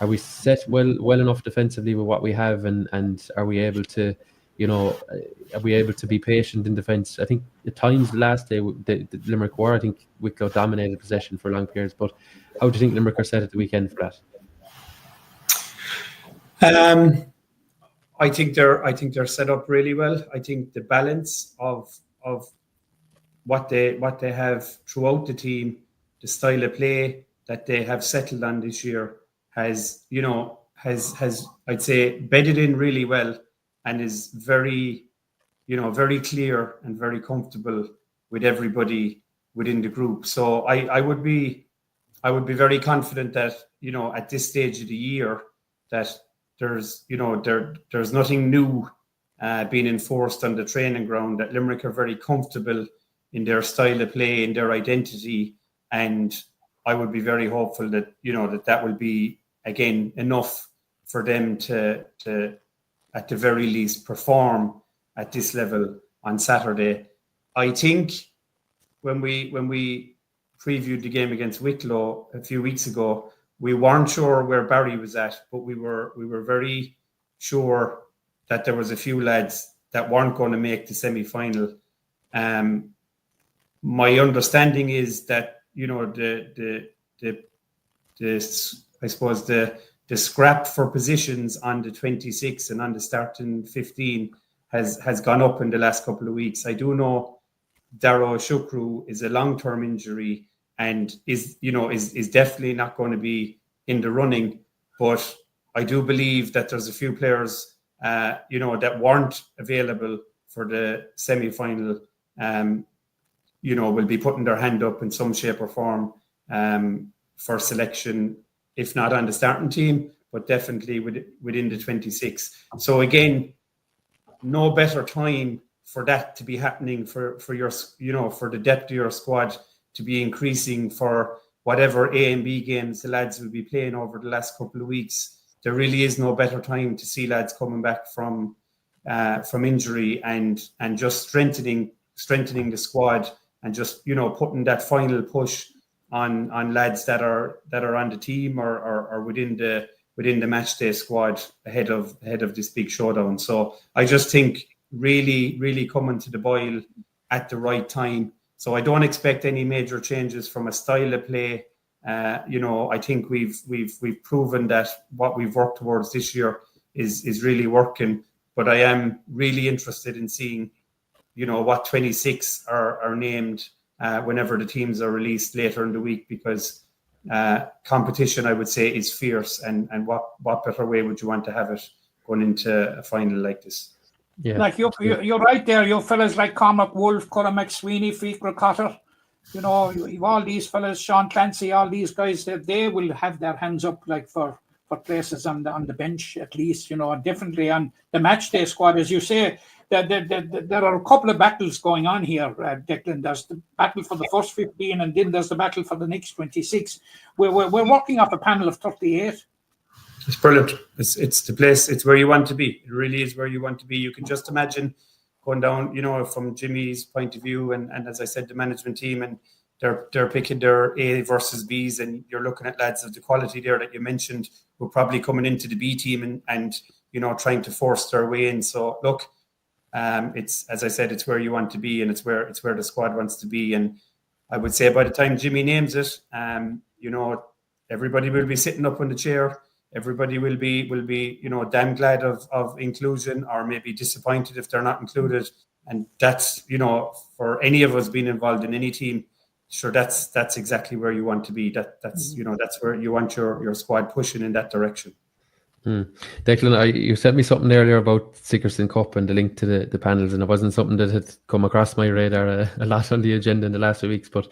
Are we set well enough defensively with what we have, and are we able to? Are we able to be patient in defence? I think at times last day, the Limerick were, I think Wicklow dominated possession for long periods, but how do you think Limerick are set at the weekend for that? I think they're set up really well. I think the balance of what they have throughout the team, the style of play that they have settled on this year has I'd say bedded in really well, and is very clear and very comfortable with everybody within the group. So I would be very confident that at this stage of the year that there's nothing new being enforced on the training ground, that Limerick are very comfortable in their style of play, in their identity, and I would be very hopeful that that will be again enough for them to at the very least perform at this level on Saturday. I think when we previewed the game against Wicklow a few weeks ago, we weren't sure where Barry was at, but we were very sure that there was a few lads that weren't going to make the semi-final. My understanding is that the scrap for positions on the 26 and on the starting 15 has gone up in the last couple of weeks. I do know Darrow Shukru is a long-term injury and is definitely not going to be in the running. But I do believe that there's a few players, that weren't available for the semi-final, will be putting their hand up in some shape or form for selection, if not on the starting team, but definitely within the 26. So again, no better time for that to be happening for your, for the depth of your squad to be increasing for whatever A and B games the lads will be playing over the last couple of weeks. There really is no better time to see lads coming back from injury and just strengthening the squad and just putting that final push on lads that are on the team or within the match day squad ahead of this big showdown. So I just think really, really coming to the boil at the right time. So I don't expect any major changes from a style of play. I think we've proven that what we've worked towards this year is really working. But I am really interested in seeing, what 26 are named whenever the teams are released later in the week, because competition, I would say, is fierce. And what better way would you want to have it going into a final like this? Yeah, like you're right there. You fellas like Cormac Wolfe, Colin McSweeney, Fikra Cotter, all these fellas, Sean Clancy, all these guys, they will have their hands up like for places on the bench at least. Definitely on the match day squad, as you say. There are a couple of battles going on here, Declan. There's the battle for the first 15, and then there's the battle for the next 26. We're working off a panel of 38. It's brilliant. It's the place. It's where you want to be. It really is where you want to be. You can just imagine going down, from Jimmy's point of view, and as I said, the management team, and they're picking their A versus Bs, and you're looking at lads of the quality there that you mentioned who are probably coming into the B team and trying to force their way in. So look, it's, as I said, it's where you want to be, and it's where the squad wants to be. And I would say by the time Jimmy names it, everybody will be sitting up on the chair. Everybody will be damn glad of inclusion, or maybe disappointed if they're not included. And that's, for any of us being involved in any team, sure, that's exactly where you want to be. That's where you want your squad pushing in that direction. Declan, you sent me something earlier about Tailteann Cup and the link to the panels, and it wasn't something that had come across my radar a lot on the agenda in the last few weeks. But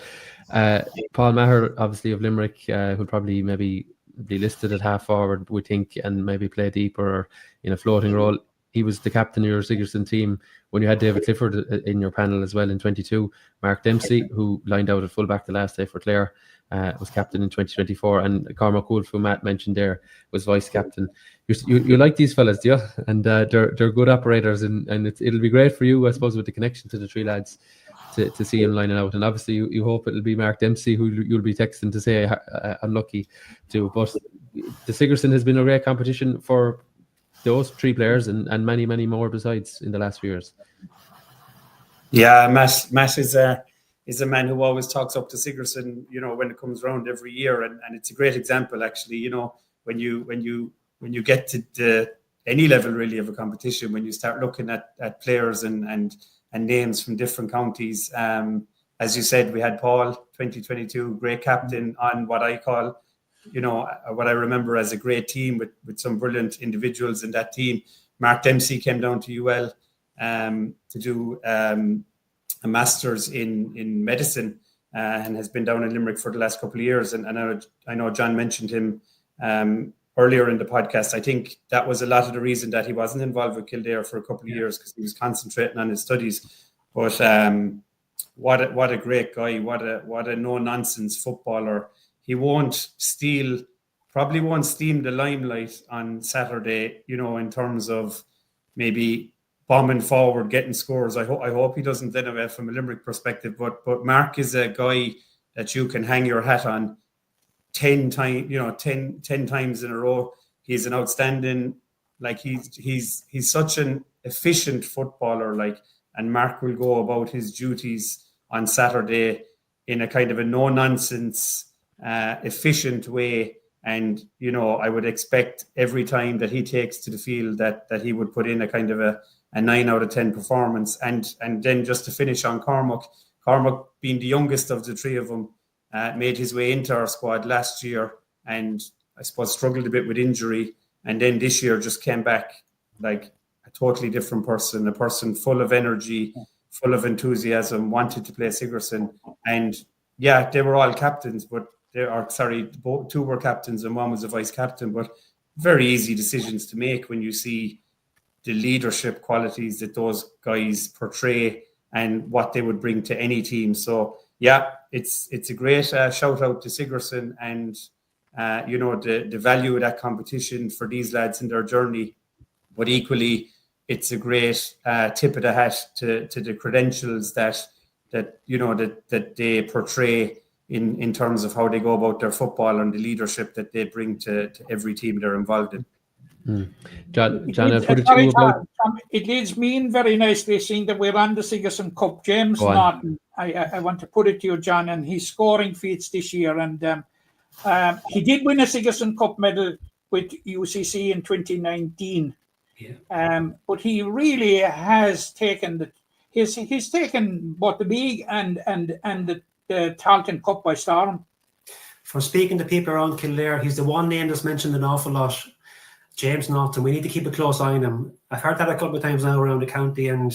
Paul Maher, obviously of Limerick, who'll probably maybe be listed at half forward, we think, and maybe play deeper or in a floating role. He was the captain of your Sigerson team when you had David Clifford in your panel as well in 22. Mark Dempsey, who lined out at fullback the last day for Clare, was captain in 2024, and Cormac Wolfe, who Matt mentioned there, was vice captain. You like these fellas, do you? And they're good operators, and it'll be great for you, I suppose, with the connection to the three lads to see him lining out. And obviously you hope it'll be Mark Dempsey who you'll be texting to say unlucky to. But the Sigerson has been a great competition for those three players and many, many more besides in the last few years. Yeah, Matt is a man who always talks up to Sigerson, when it comes around every year, and it's a great example actually. When you get to any level really of a competition, when you start looking at players and names from different counties. As you said, we had Paul 2022, great captain on what I call, what I remember as a great team with some brilliant individuals in that team. Mark Dempsey came down to UL to do a master's in medicine and has been down in Limerick for the last couple of years. And I know John mentioned him earlier in the podcast. I think that was a lot of the reason that he wasn't involved with Kildare for a couple of years, because he was concentrating on his studies. But what a great guy! What a no nonsense footballer. He probably won't steam the limelight on Saturday. In terms of maybe bombing forward, getting scores. I hope he doesn't anyway from a Limerick perspective. But Mark is a guy that you can hang your hat on 10 times in a row. He's an outstanding, he's such an efficient footballer, and Mark will go about his duties on Saturday in a kind of a no nonsense, efficient way. And, I would expect every time that he takes to the field that he would put in a kind of a a 9 out of 10 performance. And then just to finish on Cormac being the youngest of the three of them, made his way into our squad last year and I suppose struggled a bit with injury. And then this year just came back like a totally different person, a person full of energy, full of enthusiasm, wanted to play Sigerson. And yeah, they were all captains, but two were captains and one was a vice captain, but very easy decisions to make when you see the leadership qualities that those guys portray and what they would bring to any team. So yeah, it's a great shout out to Sigerson and the value of that competition for these lads in their journey. But equally, it's a great tip of the hat to the credentials that they portray in terms of how they go about their football and the leadership that they bring to every team they're involved in. John, I put it to you about... It leads me in very nicely, seeing that we're on the Sigerson Cup. James Norton, I want to put it to you, John, and he's scoring feats this year. And he did win a Sigerson Cup medal with UCC in 2019. Yeah. But he really has taken he's taken both the league and the Tailteann Cup by storm. From speaking to people around Kildare, he's the one name that's mentioned an awful lot. James Norton, we need to keep a close eye on him. I've heard that a couple of times now around the county, and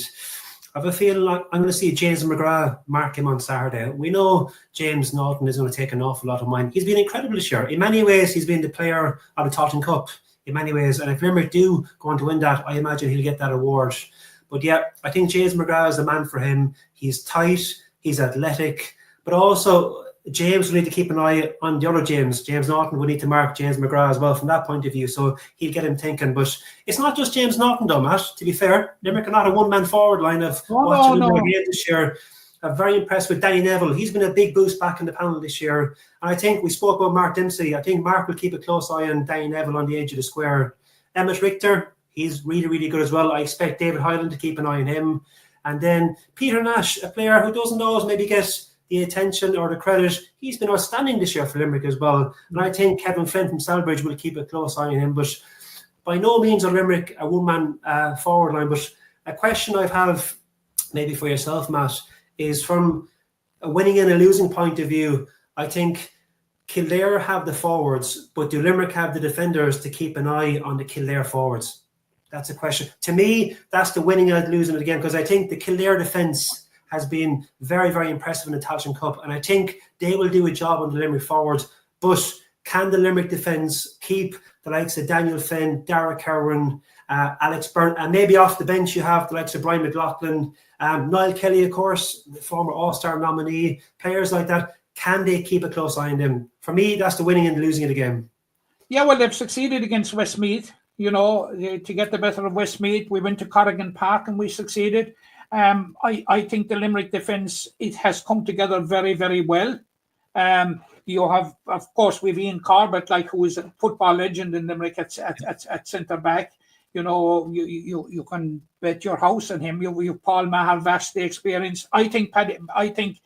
I have a feeling like I'm going to see James McGrath mark him on Saturday. We know James Norton is going to take an awful lot of mine. He's been incredible this year. In many ways, he's been the player of the Tailteann Cup. In many ways, and if Limerick do go on to win that, I imagine he'll get that award. But yeah, I think James McGrath is the man for him. He's tight, he's athletic, but also James will need to keep an eye on the other James. James Norton will need to mark James McGrath as well from that point of view, so he'll get him thinking. But it's not just James Norton though, Matt, to be fair. Limerick are not a one-man forward line of watching them again this year. I'm very impressed with Danny Neville. He's been a big boost back in the panel this year. And I think we spoke about Mark Dempsey. I think Mark will keep a close eye on Danny Neville on the edge of the square. Emmett Richter, he's really, really good as well. I expect David Hyland to keep an eye on him. And then Peter Nash, a player who doesn't always maybe get the attention or the credit. He's been outstanding this year for Limerick as well. And I think Kevin Flynn from Selbridge will keep a close eye on him. But by no means are Limerick a one-man forward line. But a question I have maybe for yourself, Matt, is from a winning and a losing point of view. I think Kildare have the forwards, but do Limerick have the defenders to keep an eye on the Kildare forwards? That's a question. To me, that's the winning and losing it again, because I think the Kildare defence has been very, very impressive in the Tailteann Cup, and I think they will do a job on the Limerick forwards. But can the Limerick defence keep the likes of Daniel Finn, Dara Cowan, Alex Byrne, and maybe off the bench you have the likes of Brian McLaughlin, Niall Kelly, of course, the former All-Star nominee, players like that. Can they keep a close eye on them? For me, that's the winning and losing of the game. Yeah, well, they've succeeded against Westmeath, to get the better of Westmeath. We went to Corrigan Park and we succeeded. I think the Limerick defence, it has come together very, very well. You have, of course, we've Ian Corbett, who is a football legend in Limerick at centre back. You can bet your house on him. You Paul Maher, vastly experienced. I think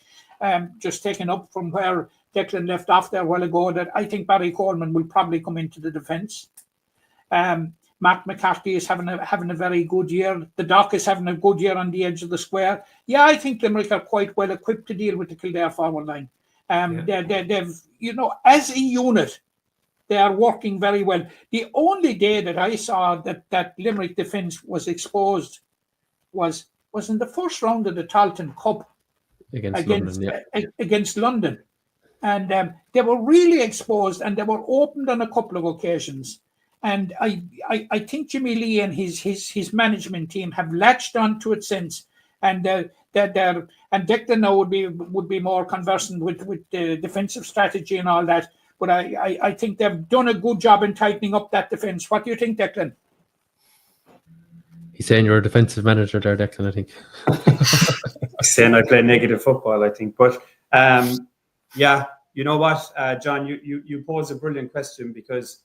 just taking up from where Declan left off there a while ago, that I think Barry Coleman will probably come into the defence. Matt McCarthy is having a very good year. The Doc is having a good year on the edge of the square. Yeah, I think Limerick are quite well equipped to deal with the Kildare forward line. They've as a unit, they are working very well. The only day that I saw that Limerick defence was exposed was in the first round of the Tailteann Cup against London. And they were really exposed, and they were opened on a couple of occasions. And I think Jimmy Lee and his management team have latched onto it since, and Declan now would be more conversant with the defensive strategy and all that. But I think they've done a good job in tightening up that defence. What do you think, Declan? He's saying you're a defensive manager there, Declan, I think. He's saying I play negative football, I think. But yeah, you know what, John, you pose a brilliant question, because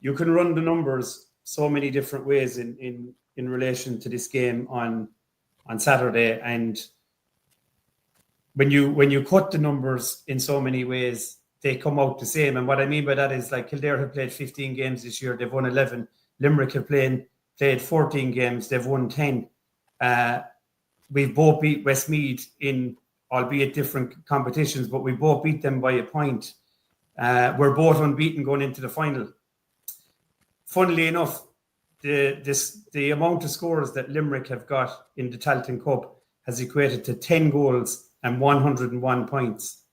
you can run the numbers so many different ways in relation to this game on Saturday. And when you cut the numbers in so many ways, they come out the same. And what I mean by that is, Kildare have played 15 games this year. They've won 11. Limerick have played played 14 games. They've won 10. We've both beat Westmeath in, albeit different competitions, but we both beat them by a point. We're both unbeaten going into the final. Funnily enough, the amount of scores that Limerick have got in the Tailteann Cup has equated to 10 goals and 101 points.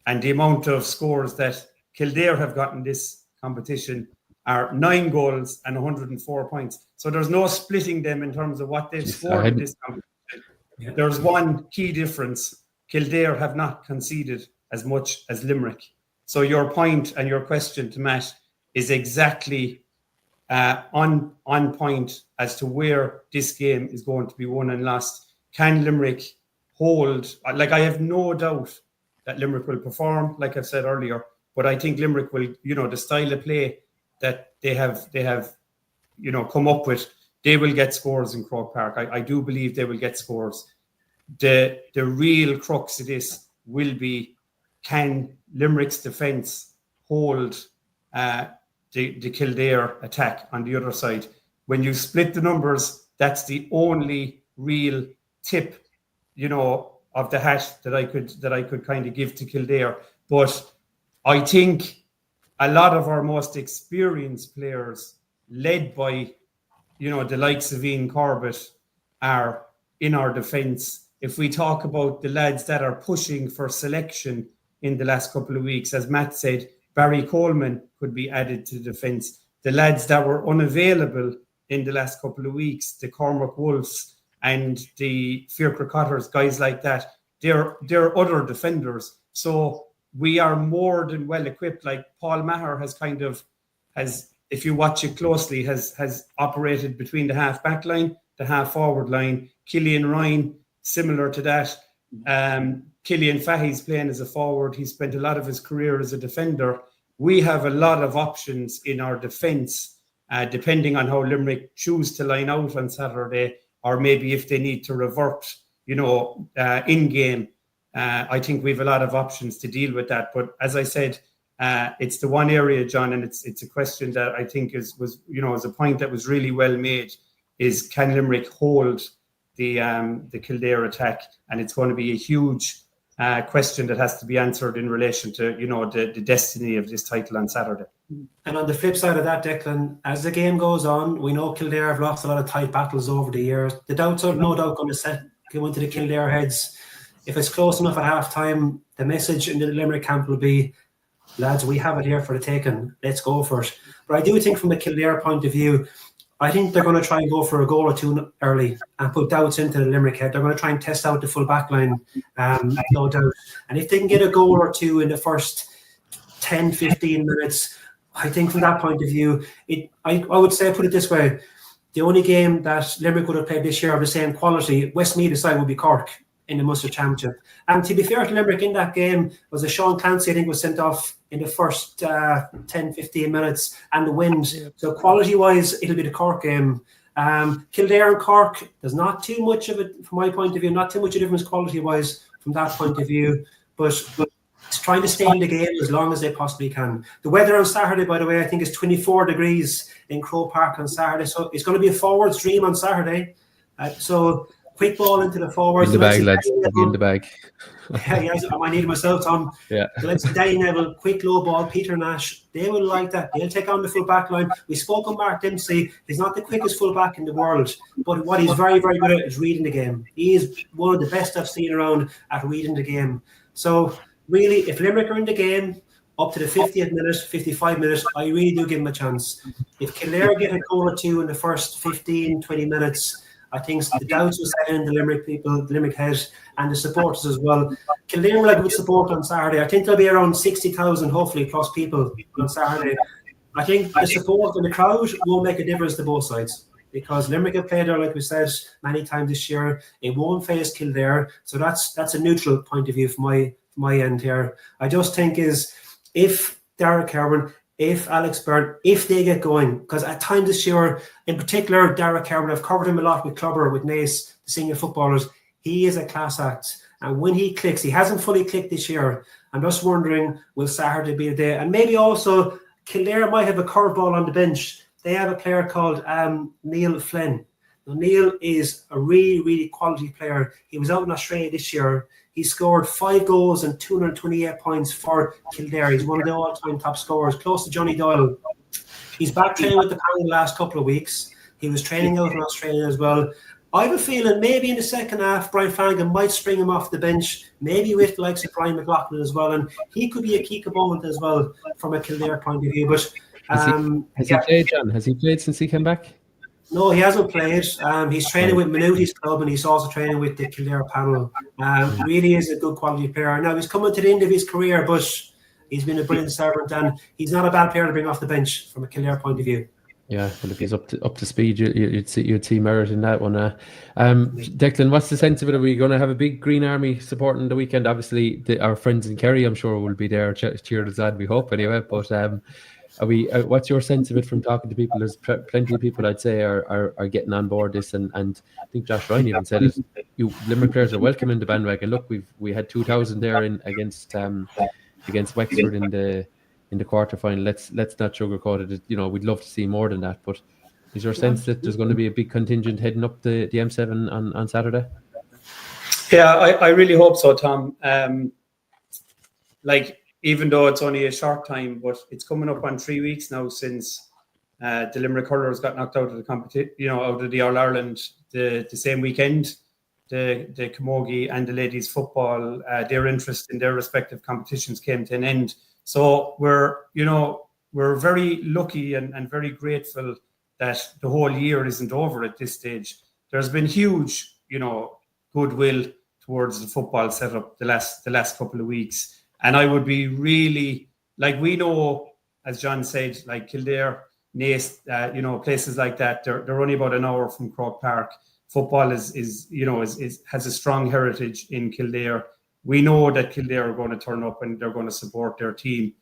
And the amount of scores that Kildare have got in this competition are 9 goals and 104 points. So there's no splitting them in terms of what they've scored in this competition. Yeah. There's one key difference. Kildare have not conceded as much as Limerick. So your point and your question to Matt is exactly on point as to where this game is going to be won and lost. Can Limerick hold? Like, I have no doubt that Limerick will perform, like I've said earlier, but I think Limerick will, the style of play that they have, come up with, they will get scores in Croke Park. I do believe they will get scores. The real crux of this will be, can Limerick's defence hold the Kildare attack on the other side? When you split the numbers, that's the only real tip, of the hat that I could kind of give to Kildare. But I think a lot of our most experienced players, led by, the likes of Ian Corbett, are in our defence. If we talk about the lads that are pushing for selection in the last couple of weeks, as Matt said, Barry Coleman could be added to the defence. The lads that were unavailable in the last couple of weeks, the Cormac Wolves and the Fiacre Cotters, guys like that, they're other defenders. So we are more than well equipped. Like Paul Maher has, if you watch it closely, has operated between the half back line, the half forward line. Killian Ryan, similar to that. Killian Fahy's playing as a forward. He spent a lot of his career as a defender. We have a lot of options in our defence, depending on how Limerick choose to line out on Saturday, or maybe if they need to revert, in game. I think we have a lot of options to deal with that. But as I said, it's the one area, John, and it's a question that I think is a point that was really well made, is can Limerick hold the Kildare attack? And it's going to be a huge question that has to be answered in relation to, the destiny of this title on Saturday. And on the flip side of that, Declan, as the game goes on, we know Kildare have lost a lot of tight battles over the years. The doubts are no doubt going to go into the Kildare heads. If it's close enough at half-time, the message in the Limerick camp will be, lads, we have it here for the taking. Let's go for it. But I do think from the Kildare point of view, I think they're going to try and go for a goal or two early and put doubts into the Limerick head. They're going to try and test out the full back line, no doubt. And if they can get a goal or two in the first 10, 15 minutes, I think from that point of view, I would say, put it this way, the only game that Limerick would have played this year of the same quality, Westmeath aside, would be Cork in the Munster Championship. And to be fair to Limerick, in that game was a Sean Clancy, I think, was sent off in the first 10, 15 minutes, and the wind. Yeah. So quality-wise, it'll be the Cork game. Kildare and Cork, there's not too much of it, from my point of view, not too much of a difference quality-wise from that point of view. But trying to stay in the game as long as they possibly can. The weather on Saturday, by the way, I think is 24 degrees in Croke Park on Saturday. So it's going to be a forward stream on Saturday. So quick ball into the forwards. In the bag, lads. In the bag. Yeah, I need it myself, Tom. Yeah. So let's Danny Neville, quick low ball, Peter Nash. They will like that. They'll take on the full back line. We spoke on Mark Dempsey. He's not the quickest full back in the world, but what he's very, very good at is reading the game. He is one of the best I've seen around at reading the game. So really, if Limerick are in the game up to the 50th minute, 55 minutes, I really do give them a chance. If Kildare get a goal or two in the first 15, 20 minutes, I think the doubts will set in the Limerick people, the Limerick head, and the supporters as well. Kildare will have good support on Saturday. I think there'll be around 60,000, hopefully, plus people on Saturday. I think the support and the crowd will make a difference to both sides, because Limerick have played there, like we said, many times this year. It won't face Kildare, so that's a neutral point of view from my end here. I just think is if Derek Kerwin, if Alex Byrne, if they get going, because at times this year, in particular, Derek Kerwin, I've covered him a lot with Clubber, with Nace, the senior footballers. He is a class act. And when he clicks, he hasn't fully clicked this year. I'm just wondering, will Saturday be a day? And maybe also, Kildare might have a curveball on the bench they have a player called Neil Flynn. Now, Neil is a really, really quality player. He was out in Australia this year. He scored 5 goals and 228 points for Kildare. He's one of the all-time top scorers, close to Johnny Doyle. He's back training with the panel the last couple of weeks. He was training out in Australia as well. I have a feeling maybe in the second half, Brian Flanagan might spring him off the bench, maybe with the likes of Brian McLaughlin as well. And he could be a key component as well from a Kildare point of view. But has he played, John? Has he played since he came back? No, he hasn't played. He's training with Minuti's club and he's also training with the Kildare panel. Really is a good quality player. Now, he's coming to the end of his career, but he's been a brilliant servant and he's not a bad player to bring off the bench from a Kildare point of view. Yeah, well, if he's up to speed, you'd see merit in that one. Declan, what's the sense of it? Are we going to have a big Green Army supporting the weekend? Obviously, our friends in Kerry, I'm sure, will be there cheered as lad. We hope anyway. But are we? What's your sense of it from talking to people? There's plenty of people I'd say are getting on board this, and I think Josh Ryan even said it. Limerick players are welcome in the bandwagon. Look, we had 2,000 there against Wexford in the quarterfinal. Let's not sugarcoat it. We'd love to see more than that. But is your sense that there's going to be a big contingent heading up the M7 on Saturday? Yeah, I really hope so, Tom. Even though it's only a short time, but it's coming up on 3 weeks now since the Limerick hurlers got knocked out of the competition, out of the All Ireland the same weekend. The Camogie and the ladies football, their interest in their respective competitions came to an end. So we're very lucky and very grateful that the whole year isn't over at this stage. There's been huge, goodwill towards the football setup the last couple of weeks. And I would be really, we know, as John said, Kildare, Naas, places like that, they're only about an hour from Croke Park. Football has a strong heritage in Kildare. We know that Kildare are going to turn up and they're going to support their team.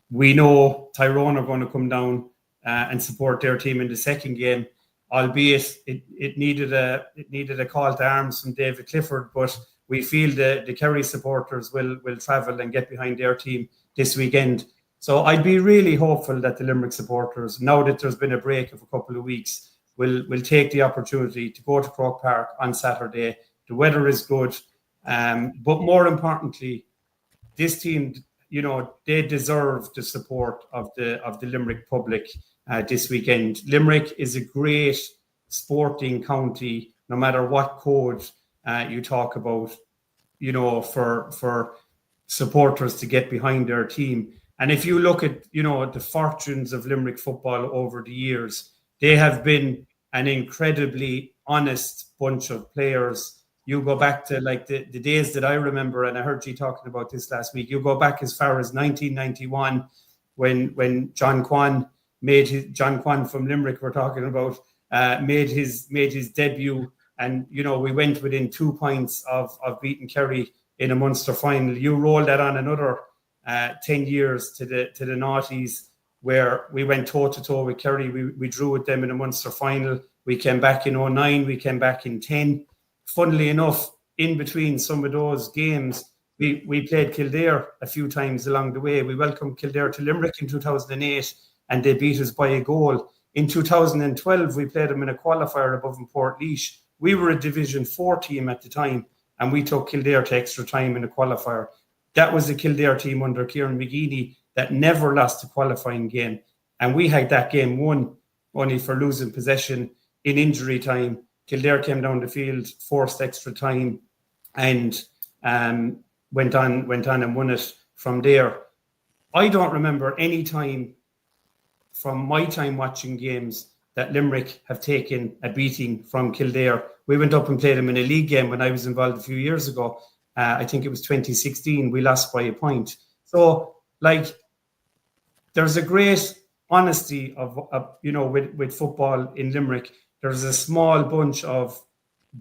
We know Tyrone are going to come down and support their team in the second game, albeit it needed a call to arms from David Clifford, but we feel the Kerry supporters will travel and get behind their team this weekend. So I'd be really hopeful that the Limerick supporters, now that there's been a break of a couple of weeks, will take the opportunity to go to Croke Park on Saturday. The weather is good. But more importantly, this team, they deserve the support of the Limerick public this weekend. Limerick is a great sporting county, no matter what code you talk about, for supporters to get behind their team. And if you look at, the fortunes of Limerick football over the years, they have been an incredibly honest bunch of players. You go back to the days that I remember, and I heard you talking about this last week. You go back as far as 1991 when John Quane from Limerick we're talking about made his debut, and we went within 2 points of beating Kerry in a Munster final. You roll that on another 10 years to the noughties, where we went toe-to-toe with Kerry. We drew with them in a Munster final. We came back in 2009. We came back in 2010. Funnily enough, in between some of those games, we played Kildare a few times along the way. We welcomed Kildare to Limerick in 2008, and they beat us by a goal. In 2012, we played them in a qualifier above in Portlaoise. We were a Division 4 team at the time, and we took Kildare to extra time in a qualifier. That was the Kildare team under Kieran McGeady that never lost a qualifying game. And we had that game won, only for losing possession in injury time. Kildare came down the field, forced extra time, and went on and won it from there. I don't remember any time from my time watching games that Limerick have taken a beating from Kildare. We went up and played them in a league game when I was involved a few years ago. I think it was 2016. We lost by a point. So, there's a great honesty with football in Limerick. There's a small bunch of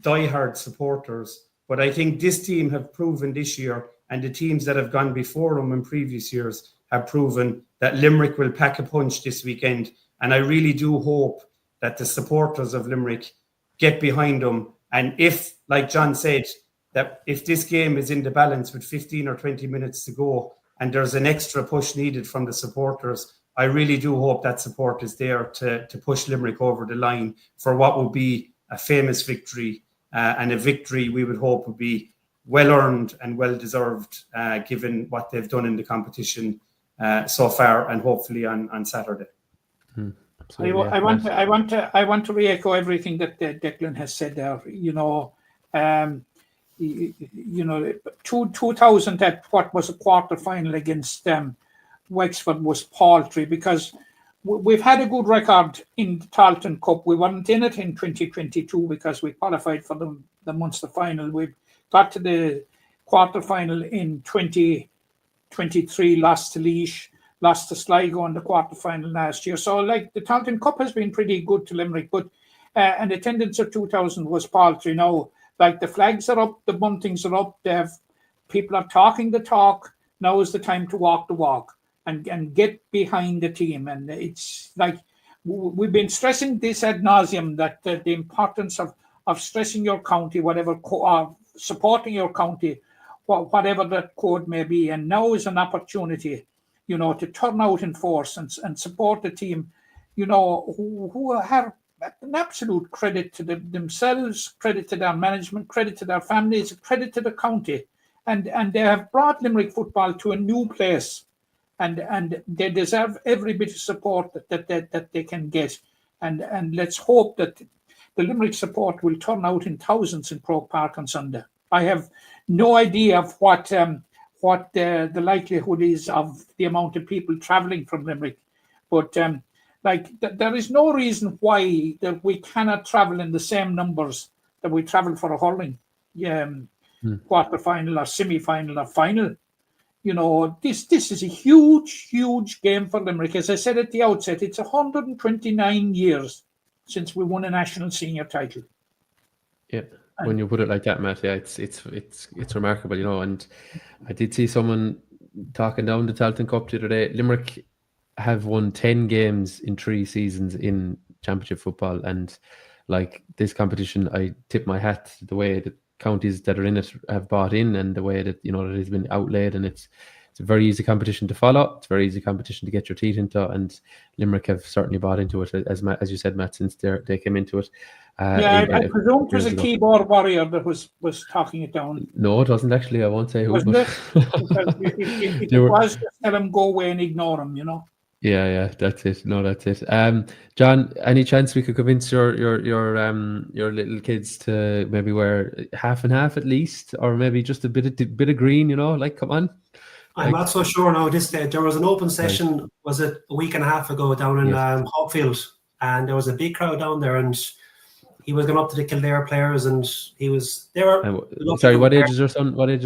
diehard supporters, but I think this team have proven this year, and the teams that have gone before them in previous years have proven that Limerick will pack a punch this weekend. And I really do hope that the supporters of Limerick get behind them. And if, like John said, that if this game is in the balance with 15 or 20 minutes to go and there's an extra push needed from the supporters, I really do hope that support is there to push Limerick over the line for what will be a famous victory, and a victory we would hope would be well earned and well deserved, given what they've done in the competition so far, and hopefully on Saturday. I want to re-echo everything that Declan has said there. 2000 at what was a quarter final against Wexford was paltry, because we've had a good record in the Tailteann Cup. We weren't in it in 2022 because we qualified for the Munster final. We got to the quarter final in 2023, lost to Laois, lost to Sligo in the quarter final last year. So like the Tailteann Cup has been pretty good to Limerick, but and attendance of 2000 was paltry. Now, like, the flags are up, the buntings are up, people are talking the talk. Now is the time to walk the walk and get behind the team. And it's like, we've been stressing this ad nauseum, that the importance of stressing your county, whatever, supporting your county, whatever that code may be. And now is an opportunity, to turn out in force and support the team, who have an absolute credit to themselves, credit to their management, credit to their families, credit to the county. And they have brought Limerick football to a new place. And they deserve every bit of support that they can get. And let's hope that the Limerick support will turn out in thousands in Croke Park on Sunday. I have no idea of what the likelihood is of the amount of people travelling from Limerick. But there is no reason why that we cannot travel in the same numbers that we travel for a hurling quarter final or semi final or final. This is a huge game for Limerick. As I said at the outset, it's 129 years since we won a national senior title. Yeah, when you put it like that, Matt, yeah, it's remarkable, and I did see someone talking down the Tailteann Cup the other day. Limerick have won 10 games in 3 seasons in championship football, and like this competition, I tip my hat to the way that counties that are in it have bought in, and the way that that it has been outlaid, and it's a very easy competition to follow. It's a very easy competition to get your teeth into, and Limerick have certainly bought into it, as you said, Matt, since they came into it. I presume it was a keyboard warrior that was talking it down. No, it wasn't actually. I won't say who. Wasn't it? If it was, just tell him go away and ignore him. Yeah, that's it. No, that's it. John, any chance we could convince your little kids to maybe wear half and half at least, or maybe just a bit of green? Come on. I'm not so sure now. There was an open session, was it a week and a half ago, down in Hawkfield, and there was a big crowd down there, and he was going up to the Kildare players, and he was there. Sorry, what age is your son? 8.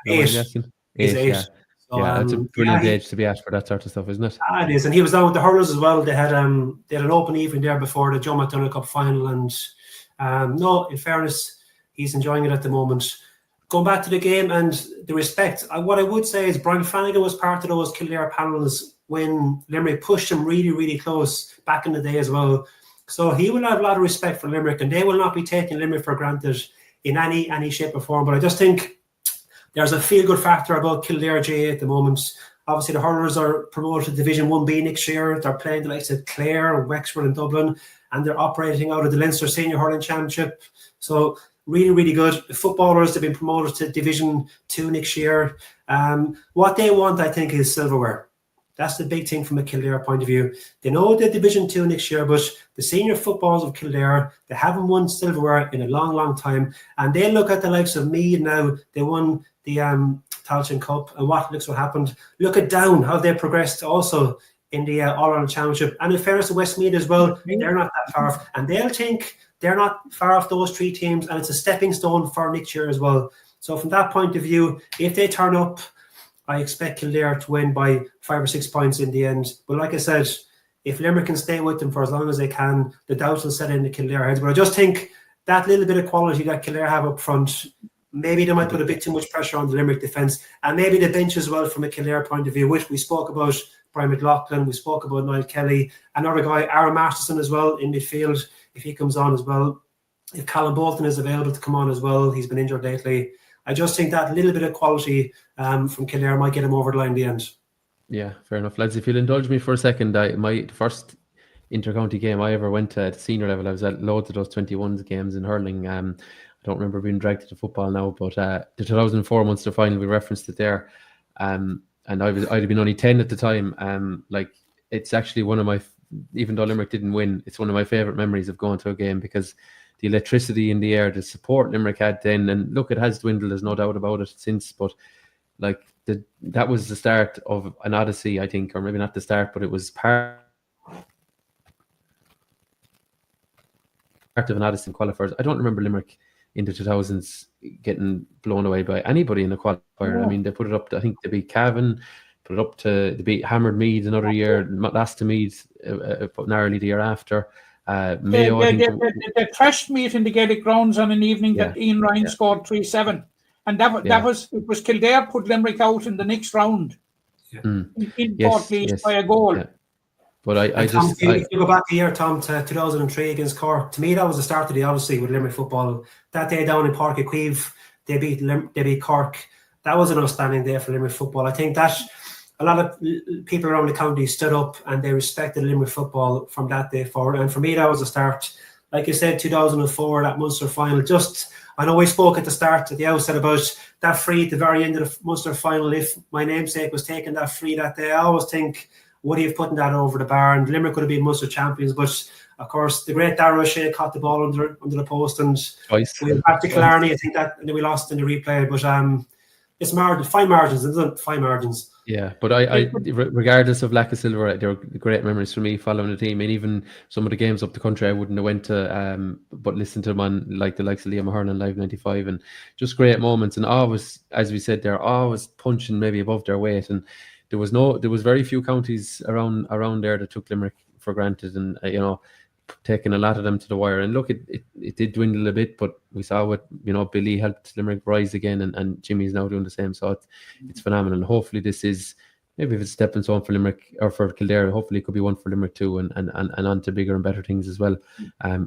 He's 8. Yeah. So, that's a brilliant age to be at for that sort of stuff, isn't it? It is, and he was down with the hurlers as well. They had an open evening there before the Joe McDonagh Cup final, and no, in fairness, he's enjoying it at the moment. Going back to the game and the respect, what I would say is Brian Flanagan was part of those Kildare panels when Limerick pushed him really, really close back in the day as well. So he will have a lot of respect for Limerick, and they will not be taking Limerick for granted in any shape or form. But I just think there's a feel-good factor about Kildare GA at the moment. Obviously, the hurlers are promoted to Division 1B next year. They're playing the likes of Clare, Wexford and Dublin, and they're operating out of the Leinster Senior Hurling Championship. So really, really good. The footballers have been promoted to Division 2 next year. What they want, I think, is silverware. That's the big thing from a Kildare point of view. They know the Division 2 next year, but the senior footballers of Kildare, they haven't won silverware in a long, long time. And they look at the likes of Meath now. They won the Tailteann Cup, and what happened. Look at Down, how they progressed also in the All-Ireland Championship. And in fairness to Westmeath as well, they're not that far off. And they'll think they're not far off those 3 teams, and it's a stepping stone for next year as well. So from that point of view, if they turn up, I expect Kildare to win by 5 or 6 points in the end. But like I said, if Limerick can stay with them for as long as they can, the doubts will set in the Kildare heads. But I just think that little bit of quality that Kildare have up front, maybe they might put a bit too much pressure on the Limerick defence, and maybe the bench as well from a Kildare point of view, which we spoke about Brian McLaughlin, we spoke about Niall Kelly, another guy, Aaron Masterson as well in midfield, if he comes on as well. If Callum Bolton is available to come on as well, he's been injured lately. I just think that little bit of quality from Kildare might get him over the line in the end. Yeah, fair enough, lads. If you'll indulge me for a second, my first inter-county game I ever went to at senior level, I was at loads of those 21s games in hurling. I don't remember being dragged to football now, but the 2004 Munster final, we referenced it there. And I'd have been only 10 at the time. Like, it's actually one of my, even though Limerick didn't win, it's one of my favourite memories of going to a game, because the electricity in the air, the support Limerick had then, and look, it has dwindled, there's no doubt about it since, but like that was the start of an odyssey, I think, or maybe not the start, but it was part of an odyssey in qualifiers. I don't remember Limerick in the 2000s getting blown away by anybody in the qualifier. I mean, they put it up to, I think they beat Cavan, put it up to, they beat Hammered Meath another year, last to Meath, narrowly the year after. Mayo, they trashed Meath in the Gaelic grounds on an evening that Ian Ryan scored 3-7. And it was Kildare put Limerick out in the next round in Portlaoise by a goal. Yeah. But if you go back a year, Tom, to 2003 against Cork, to me that was the start of the odyssey with Limerick football. That day down in Páirc Uí Chaoimh, they beat Cork. That was an outstanding day for Limerick football. I think that a lot of people around the county stood up and they respected Limerick football from that day forward. And for me, that was the start. Like you said, 2004, that Munster final. I know we spoke at the outset about that free at the very end of the Munster final. If my namesake was taking that free that day, I always think, would he have put that over the bar? And Limerick could have been Munster champions. But of course, the great Darragh O'Shea caught the ball under the post, and we went back to Killarney. I think that, and then we lost in the replay. But it's fine margins, isn't it? Fine margins. Yeah, but I regardless of lack of silver, there were great memories for me following the team, and even some of the games up the country I wouldn't have went to, but listened to them on like the likes of Liam Ahern and Live 95, and just great moments. And always, as we said, they're always punching maybe above their weight, and there was very few counties around there that took Limerick for granted, and taking a lot of them to the wire. And look, it did dwindle a bit, but we saw what Billy helped Limerick rise again, and Jimmy's now doing the same. So it's phenomenal. And hopefully this is, maybe if it's a stepping stone for Limerick or for Kildare, hopefully it could be one for Limerick too, and on to bigger and better things as well,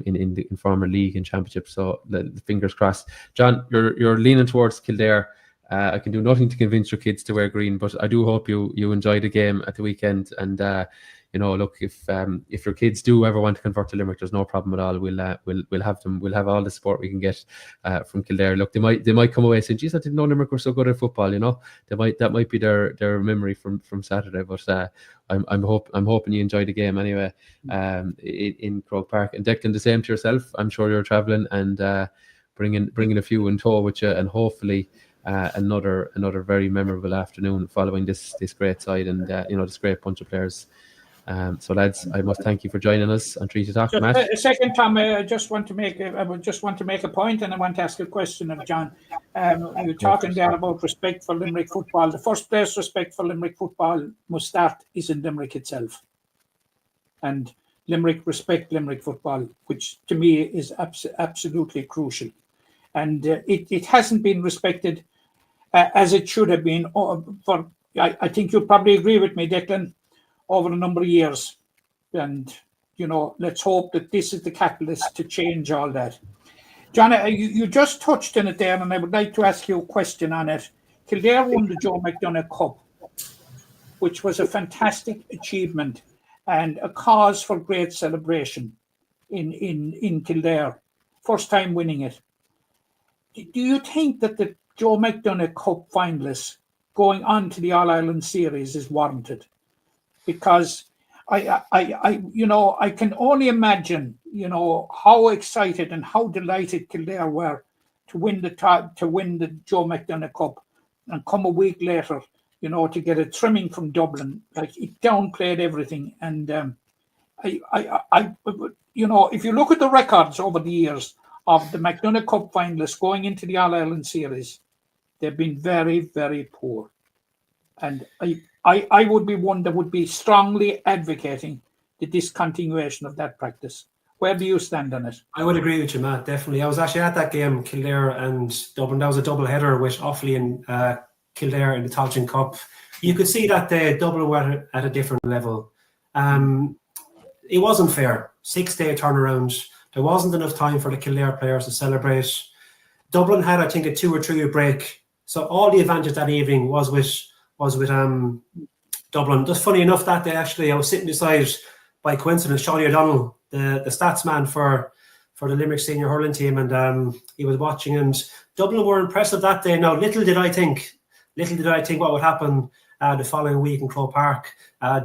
in the former league and championship. So the fingers crossed. John, you're leaning towards Kildare. I can do nothing to convince your kids to wear green, but I do hope you enjoy the game at the weekend. And look, if your kids do ever want to convert to Limerick, there's no problem at all. We'll have them. We'll have all the support we can get from Kildare. Look, they might come away saying, "Geez, I didn't know Limerick were so good at football." That might be their memory from Saturday. But I'm hoping you enjoy the game anyway. In Croke Park, and Declan, the same to yourself. I'm sure you're travelling and bringing a few in tow with you, and hopefully another very memorable afternoon following this great side and this great bunch of players. So lads, I must thank you for joining us on Treaty Talk. Matt? A second, Tom. I just want to make a point, and I want to ask a question of John. You're talking there about respect for Limerick football. The first place respect for Limerick football must start is in Limerick itself, and Limerick respect Limerick football, which to me is absolutely crucial, and it hasn't been respected as it should have been. I think you'll probably agree with me, Declan, over a number of years. And, let's hope that this is the catalyst to change all that. John, you just touched on it there, and I would like to ask you a question on it. Kildare won the Joe McDonagh Cup, which was a fantastic achievement and a cause for great celebration in Kildare. First time winning it. Do you think that the Joe McDonagh Cup finalists going on to the All-Ireland Series is warranted? Because I can only imagine, how excited and how delighted Kildare were to win the Joe McDonagh Cup, and come a week later, to get a trimming from Dublin. Like, it downplayed everything. And if you look at the records over the years of the McDonagh Cup finalists going into the All-Ireland Series, they've been very, very poor. And I would be one that would be strongly advocating the discontinuation of that practice. Where do you stand on it? I would agree with you, Matt, definitely. I was actually at that game, Kildare and Dublin. That was a double header with Offaly and Kildare in the Tailteann Cup. You could see that Dublin were at a different level. It wasn't fair. 6-day turnaround. There wasn't enough time for the Kildare players to celebrate. Dublin had, I think, a 2 or 3 year break. So all the advantage that evening was with Dublin. Just funny enough that day, actually, I was sitting beside, by coincidence, Seanie O'Donnell, the stats man for the Limerick senior hurling team, and he was watching, and Dublin were impressive that day. Now, little did I think what would happen the following week in Croke Park,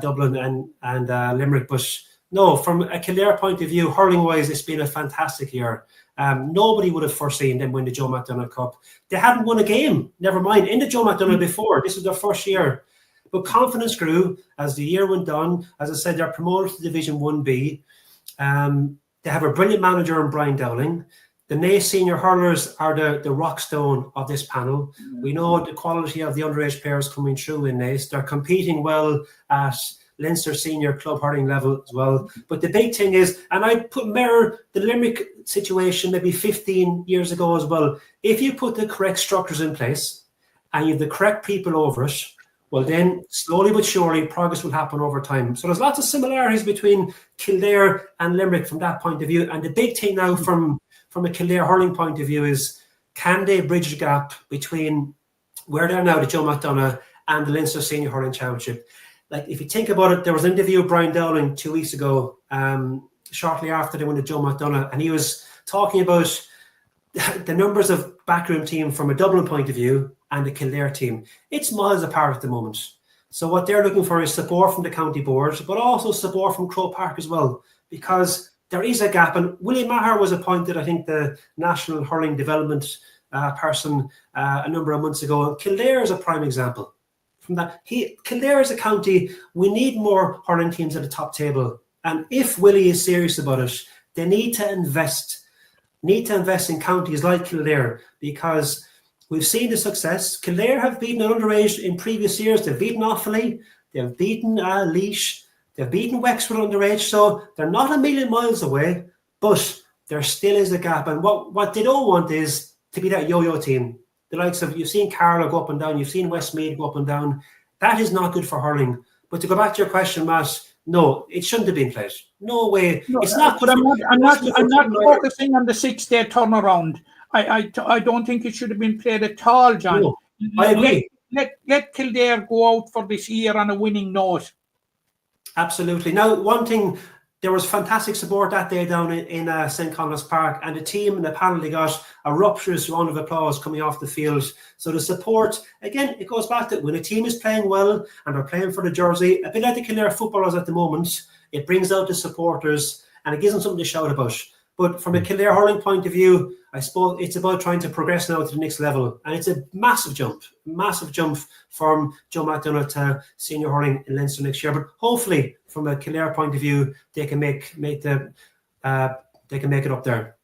Dublin and Limerick. But no, from a Kildare point of view, hurling-wise, it's been a fantastic year. Nobody would have foreseen them win the Joe McDonagh Cup. They hadn't won a game, never mind, in the Joe McDonagh before. This was their first year. But confidence grew as the year went on. As I said, they're promoted to Division 1B. They have a brilliant manager in Brian Dowling. The Naas senior hurlers are the rock stone of this panel. We know the quality of the underage players coming through in Naas. They're competing well at Leinster senior club hurling level as well. But the big thing is, and I mirror the Limerick situation maybe 15 years ago as well. If you put the correct structures in place and you have the correct people over it, well then slowly but surely progress will happen over time. So there's lots of similarities between Kildare and Limerick from that point of view. And the big thing now from a Kildare hurling point of view is, can they bridge the gap between where they are now, the Joe McDonagh, and the Leinster Senior Hurling Championship? Like, if you think about it, there was an interview with Brian Dowling 2 weeks ago, shortly after they won the Joe McDonagh, and he was talking about the numbers of backroom team from a Dublin point of view and the Kildare team. It's miles apart at the moment. So what they're looking for is support from the county board, but also support from Croke Park as well, because there is a gap. And Willie Maher was appointed, I think, the National Hurling Development person a number of months ago. Kildare is a prime example. From that, Kildare is a county. We need more hurling teams at the top table. And if Willie is serious about it, they need to invest in counties like Kildare, because we've seen the success. Kildare have beaten an underage in previous years. They've beaten Offaly, they've beaten Laois, they've beaten Wexford underage. So they're not a million miles away, but there still is a gap. And what they don't want is to be that yo-yo team. The likes of, you've seen Carlow go up and down, you've seen Westmeath go up and down. That is not good for hurling. But to go back to your question, Matt, no, it shouldn't have been played. No way. No, it's not good. I'm not focusing on the 6-day turnaround. I don't think it should have been played at all, John. No, I agree. Let Kildare go out for this year on a winning note. Absolutely. Now, one thing, there was fantastic support that day down in St. Connor's Park, and the team and the panel, they got a rapturous round of applause coming off the field. So the support, again, it goes back to when a team is playing well and they're playing for the jersey, a bit like the Kildare footballers at the moment, it brings out the supporters and it gives them something to shout about. But from a Kildare hurling point of view, I suppose it's about trying to progress now to the next level. And it's a massive jump from Joe McDonagh to senior hurling in Leinster next year. But hopefully, from a Kildare point of view, they can make it up there.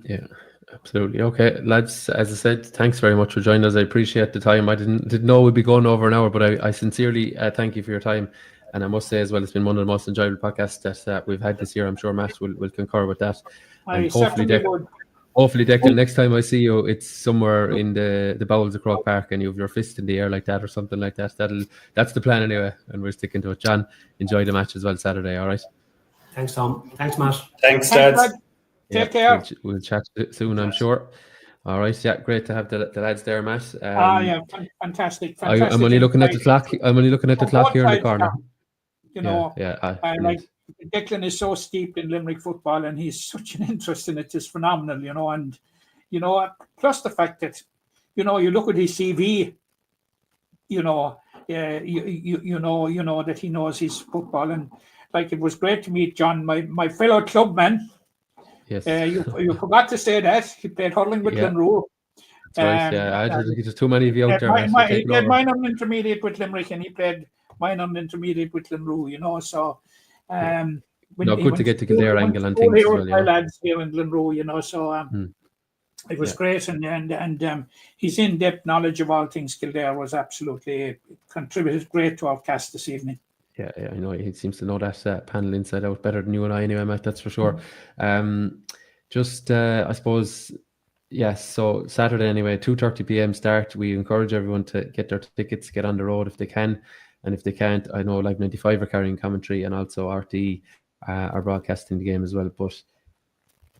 Yeah, absolutely. Okay, lads, as I said, thanks very much for joining us. I appreciate the time. I didn't know we'd be going over an hour, but I sincerely thank you for your time. And I must say as well, it's been one of the most enjoyable podcasts that we've had this year. I'm sure Matt will concur with that. And hopefully, Declan, next time I see you, it's somewhere in the bowels of Croke Park and you have your fist in the air like that or something like that. That's the plan anyway, and we're sticking to it. John, enjoy the match as well Saturday, all right? Thanks, Tom. Thanks, Matt. Thanks, Dad. Take care. We'll chat soon, I'm sure. All right, yeah, great to have the lads there, Matt. Yeah, fantastic. I'm only looking at the clock. I'm only looking at the clock here in the corner. You know, I like Declan is so steeped in Limerick football and he's such an interest in it. It's phenomenal, you know. And you know, plus the fact that you look at his CV, you know that he knows his football. And like, it was great to meet John, my fellow clubman. Yes, you forgot to say that he played hurling with Glenroe. That's right. There's too many of you out there. He played minor intermediate with Limerick, and he played minor intermediate with Glenroe. You know, so good to get to Kildare angle and things as well. Yeah. Lads here in Glenroe, you know, so it was great, and his in-depth knowledge of all things Kildare was absolutely contributed great to our cast this evening. Yeah, I know he seems to know that panel inside out better than you and I anyway, Matt, that's for sure. I suppose, yes, so Saturday anyway, 2:30 p.m. start. We encourage everyone to get their tickets, get on the road if they can. And if they can't, I know Live 95 are carrying commentary, and also RTE are broadcasting the game as well. But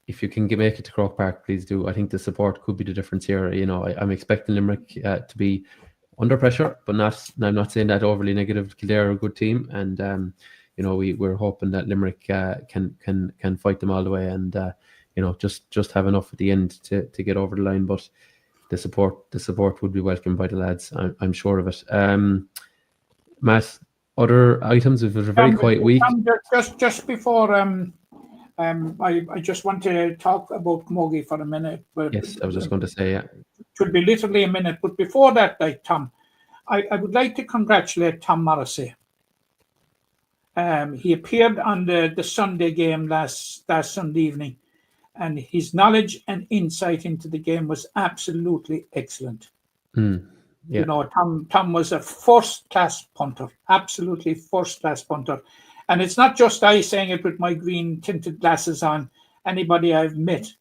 if you can make it to Croke Park, please do. I think the support could be the difference here. You know, I'm expecting Limerick to be under pressure, but I'm not saying that overly negative. Kildare are a good team, and we're hoping that Limerick can fight them all the way, and just have enough at the end to get over the line. But the support would be welcomed by the lads. I'm sure of it. Matt, other items? It was a very quiet week. Just before I just want to talk about Camogie for a minute. But yes, I was just going to say, yeah. It will be literally a minute. But before that, Tom, I would like to congratulate Tom Morrissey. He appeared on the Sunday game last Sunday evening, and his knowledge and insight into the game was absolutely excellent. Yeah. Tom was a first-class punter, absolutely first-class punter. And it's not just I saying it with my green tinted glasses on. Anybody I've met,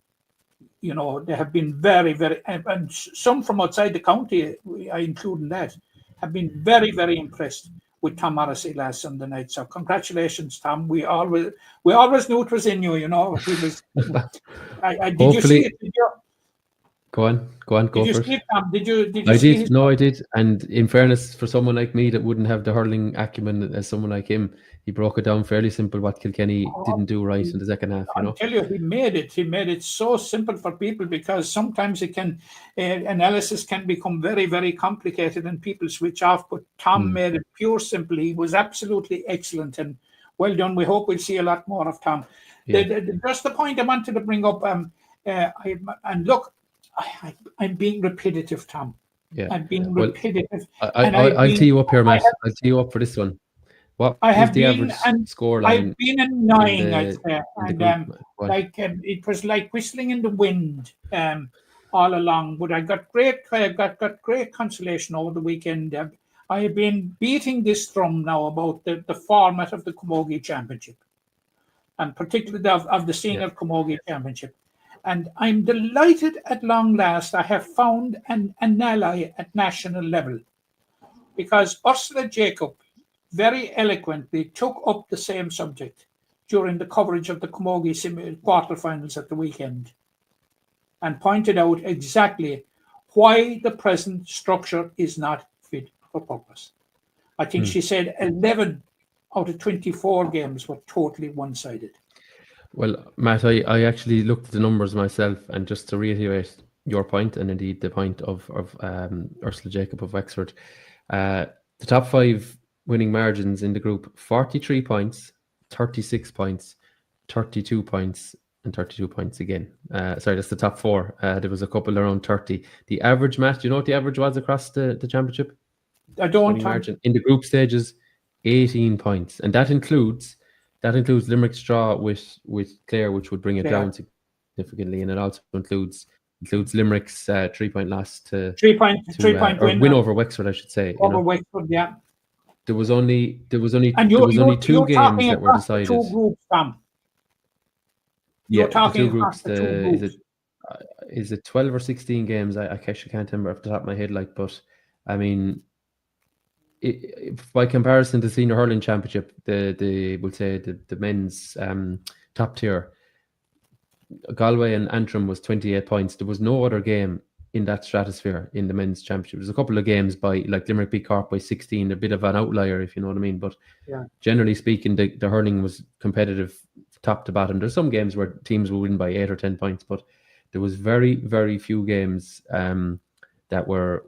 they have been very, very, and some from outside the county, I include in that, have been very, very impressed with Tom Morrissey last Sunday night. So congratulations, Tom. We always knew it was in you. He was. Did you see it? Did you? Go on, go did you for see it. it, Tom? Did you? I did. No, I did. And in fairness, for someone like me that wouldn't have the hurling acumen as someone like him, he broke it down fairly simple what Kilkenny didn't do right in the second half. I'll tell you, he made it so simple for people, because sometimes it can analysis can become very, very complicated and people switch off. But Tom made it pure simple. He was absolutely excellent and well done. We hope we'll see a lot more of Tom. Yeah. Just the point I wanted to bring up. I'm being repetitive, Tom. Yeah. I'm being repetitive. I'll tee you up here, Matt. I'll tee you up for this one. What is the average score line? I've been annoying, I'd say. And it was like whistling in the wind all along. But I got great consolation over the weekend. I have been beating this drum now about the format of the Camogie Championship, and particularly of the Senior Camogie Championship. And I'm delighted at long last I have found an ally at national level, because Ursula Jacob very eloquently took up the same subject during the coverage of the Camogie quarterfinals at the weekend and pointed out exactly why the present structure is not fit for purpose. I think she said 11 out of 24 games were totally one-sided. Well, Matt, I actually looked at the numbers myself, and just to reiterate your point, and indeed the point of Ursula Jacob of Wexford, the top 5 winning margins in the group: 43 points, 36 points, 32 points, and 32 points again. Sorry, that's the top 4. There was a couple around 30. The average, Matt, do you know what the average was across the championship? I don't. Margin in the group stages, 18 points, and that includes Limerick's draw with Clare, which would bring it down significantly, and it also includes Limerick's 3-point loss to 3-point win over Wexford, I should say. Over Wexford, yeah. There was only 2 games that were decided. 2 groups, Tom. You're talking 2 groups. Is it 12 or 16 games? I actually can't remember off the top of my head. But I mean, by comparison to the Senior Hurling Championship, the men's top tier, Galway and Antrim was 28 points. There was no other game in that stratosphere in the men's championship. There's a couple of games by, like, Limerick beat Cork by 16, a bit of an outlier, if you know what I mean. But generally speaking, the hurling was competitive top to bottom. There's some games where teams will win by 8 or 10 points, but there was very, very few games that were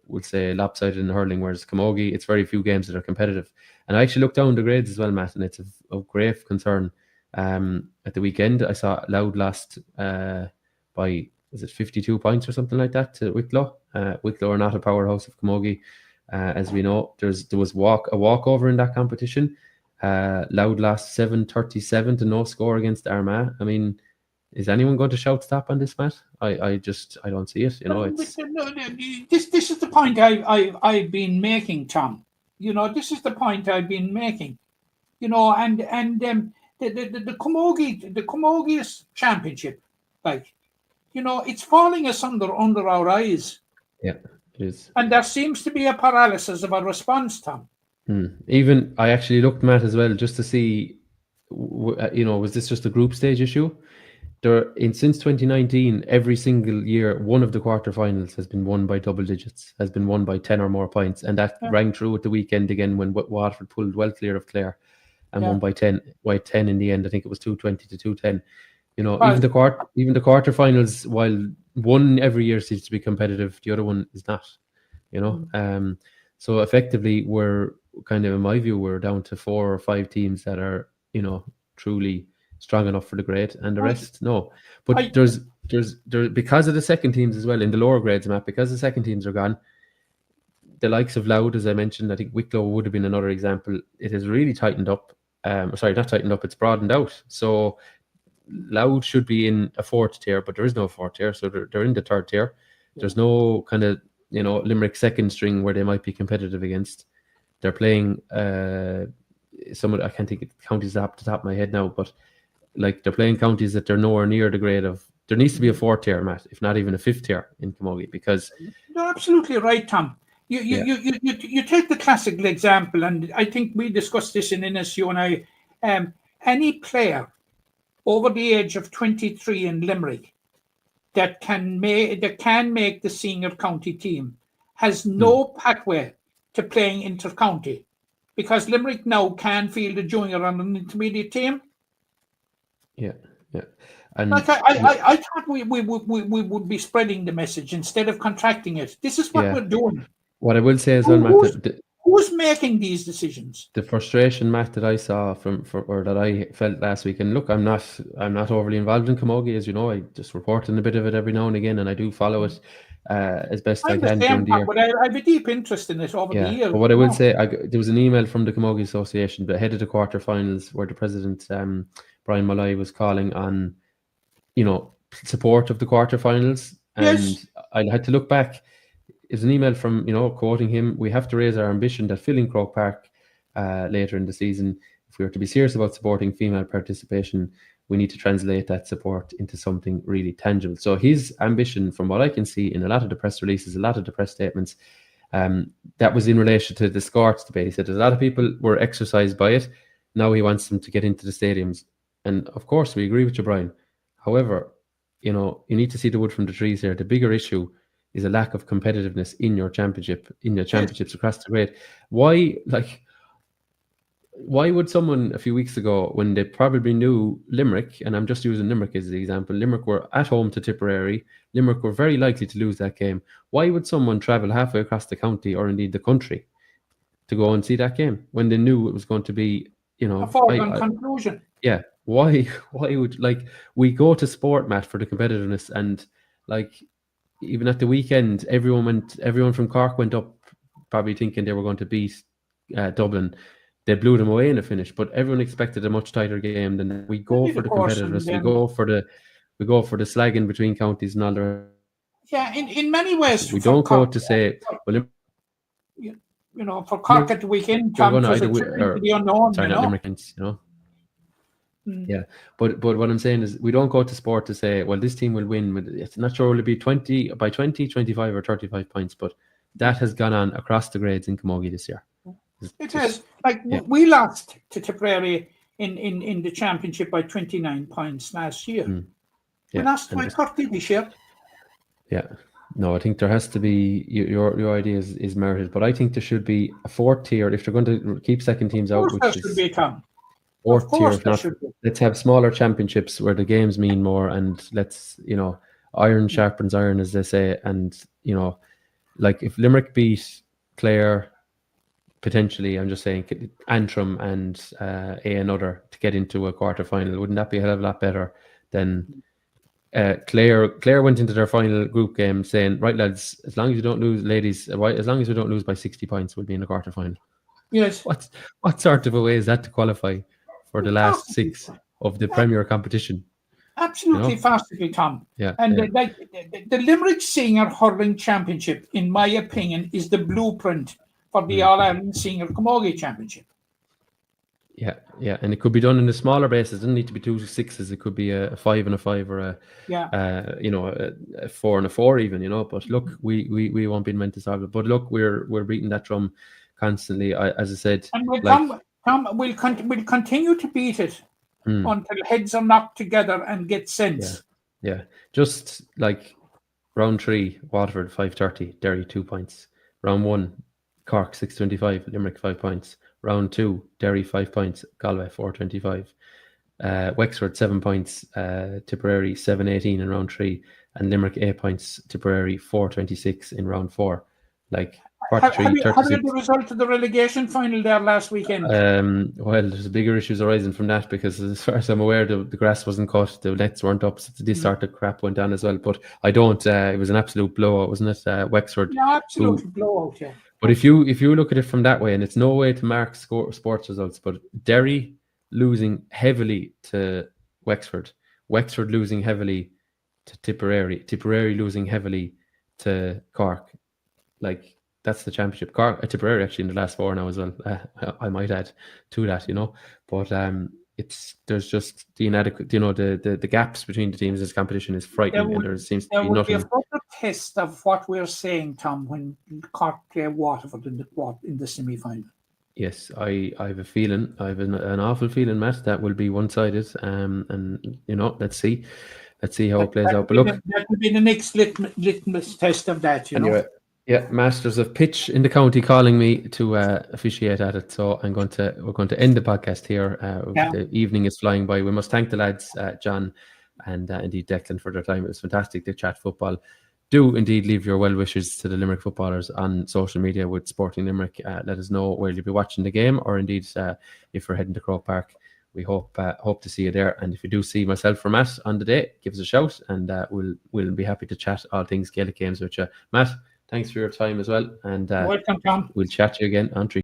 would say lopsided in hurling, whereas Camogie, it's very few games that are competitive. And I actually looked down the grades as well, Matt, and it's of grave concern. At the weekend, I saw Loud lost by, was it 52 points or something like that to Wicklow. Wicklow are not a powerhouse of Camogie, as we know. There was a walkover in that competition. Loud lost 7-37 to no score against Armagh. I mean, is anyone going to shout stop on this, Matt? I don't see it. This is the point I've been making, Tom. This is the point I've been making. And the Camogie Championship, it's falling asunder under our eyes. Yeah, it is. And there seems to be a paralysis of a response, Tom. Even I actually looked, Matt, as well, just to see, was this just a group stage issue? since 2019, every single year, one of the quarterfinals has been won by double digits, has been won by 10 or more points, and that rang true at the weekend again when Waterford pulled well clear of Clare and won by 10 in the end. I think it was 220 to 210. You know, even the quarterfinals, while one every year seems to be competitive, the other one is not. You know, so effectively we're kind of, in my view, we're down to 4 or 5 teams that are, you know, truly strong enough for the grade, and the rest no. But there's because of the second teams as well in the lower grades, Matt, because the second teams are gone, the likes of Louth, as I mentioned, I think Wicklow would have been another example. It has really tightened up. Sorry, not tightened up, it's broadened out. So Louth should be in a 4th tier, but there is no 4th tier, so they're in the 3rd tier. There's no kind of, you know, Limerick second string where they might be competitive against. They're playing some of I can't think of counties off the top of my head now, but like they're playing counties that they're nowhere near the grade of. There needs to be a 4th tier, Matt, if not even a 5th tier in Camogie, because you're absolutely right, Tom. You take the classical example, and I think we discussed this in Innes, you and I. Any player over the age of 23 in Limerick that can make the senior county team has no pathway to playing inter-county, because Limerick now can field a junior and an intermediate team. Yeah. And like I thought we would be spreading the message instead of contracting it. This is what we're doing. What I will say is, Matt, who's making these decisions? The frustration, Matt, that I saw or that I felt last week, and look, I'm not overly involved in Camogie, as you know. I just report on a bit of it every now and again, and I do follow it as best I can during the year. But I have a deep interest in it over the years. But what I will say, there was an email from the Camogie Association ahead of the quarterfinals where the president, Brian Malloy, was calling on, you know, support of the quarterfinals, and I had to look back. It's an email from, you know, quoting him: "We have to raise our ambition that filling Croke Park later in the season. If we are to be serious about supporting female participation, we need to translate that support into something really tangible." So his ambition, from what I can see in a lot of the press releases, a lot of the press statements, that was in relation to the Scorts debate. He said a lot of people were exercised by it. Now he wants them to get into the stadiums. And of course, we agree with you, Brian. However, you know, you need to see the wood from the trees here. The bigger issue is a lack of competitiveness in your championships across the grade. Why would someone a few weeks ago, when they probably knew Limerick, and I'm just using Limerick as the example, Limerick were at home to Tipperary, Limerick were very likely to lose that game. Why would someone travel halfway across the county, or indeed the country, to go and see that game when they knew it was going to be, you know, a foregone conclusion? Yeah. Why would, like, we go to sport, Matt, for the competitiveness, and like even at the weekend, everyone from Cork went up probably thinking they were going to beat Dublin. They blew them away in the finish, but everyone expected a much tighter game. Than we go for the competitiveness. We go for the slagging between counties and all the. Yeah, in many ways. We don't go to say, well, you know, for Cork at the weekend, the unknown. Sorry, not Limerick, you know. Yeah, but what I'm saying is, we don't go to sport to say, well, this team will win. It's not sure will it be 20, 25 or 35 points, but that has gone on across the grades in Camogie this year. It has. We lost to Tipperary in the championship by 29 points last year. We lost by 30 this year. Yeah. No, I think there has to be, your idea is merited, but I think there should be a 4th tier if they're going to keep second teams out. Which should be, Tom. 4th tier, if not, let's have smaller championships where the games mean more, and let's, you know, iron sharpens iron, as they say. And, you know, like if Limerick beat Clare, potentially, I'm just saying, Antrim and another to get into a quarter final, wouldn't that be a hell of a lot better than Clare went into their final group game saying, right, lads, as long as you don't lose, ladies, as long as we don't lose by 60 points, we'll be in the quarter final. Yes. What sort of a way is that to qualify for the last 6 of the Premier competition? Absolutely, you know? Farcical, Tom. Yeah. And the Limerick Senior Hurling Championship, in my opinion, is the blueprint for the All-Ireland Senior Camogie Championship. Yeah, and it could be done in a smaller basis. It doesn't need to be 2 6s. It could be a 5 and a 5, or a 4 and a 4 even. You know, but look, we won't be meant to solve it. But look, we're beating that drum constantly. As I said, and we'll continue to beat it until heads are knocked together and get sense. Yeah. Just like round 3, Waterford 530, Derry 2 points. Round 1, Cork 625, Limerick 5 points. Round 2, Derry 5 points, Galway 425. Wexford 7 points, Tipperary 718 in round 3, and Limerick 8 points, Tipperary 426 in round 4. Like 43, Have you 36. heard the result of the relegation final there last weekend? Well, there's bigger issues arising from that because, as far as I'm aware, the grass wasn't cut, the nets weren't up, so this sort of crap went down as well. But I don't. It was an absolute blowout, wasn't it? Wexford. Yeah, absolutely blowout. Yeah. But if you look at it from that way, and it's no way to mark sports results, but Derry losing heavily to Wexford, Wexford losing heavily to Tipperary, Tipperary losing heavily to Cork, like. That's the championship. Cork, Tipperary actually in the last 4 now as well. I might add to that, But there's just the inadequate, the gaps between the teams. This competition is frightening, and there seems to be nothing. There will be a further test of what we're saying, Tom, when Cork play Waterford in the semi-final. Yes, I have a feeling. I have an awful feeling, Matt, that will be one-sided. And let's see how it plays out. But look, that will be the next litmus test of that. Anyway. Yeah, Masters of Pitch in the county calling me to officiate at it. So we're going to end the podcast here. The evening is flying by. We must thank the lads, John and indeed Declan, for their time. It was fantastic to chat football. Do indeed leave your well wishes to the Limerick footballers on social media with Sporting Limerick. Let us know where you'll be watching the game, or indeed if we're heading to Croke Park. We hope to see you there. And if you do see myself or Matt on the day, give us a shout, and we'll be happy to chat all things Gaelic games with you. Matt, thanks for your time as well, and welcome, Tom. We'll chat to you again on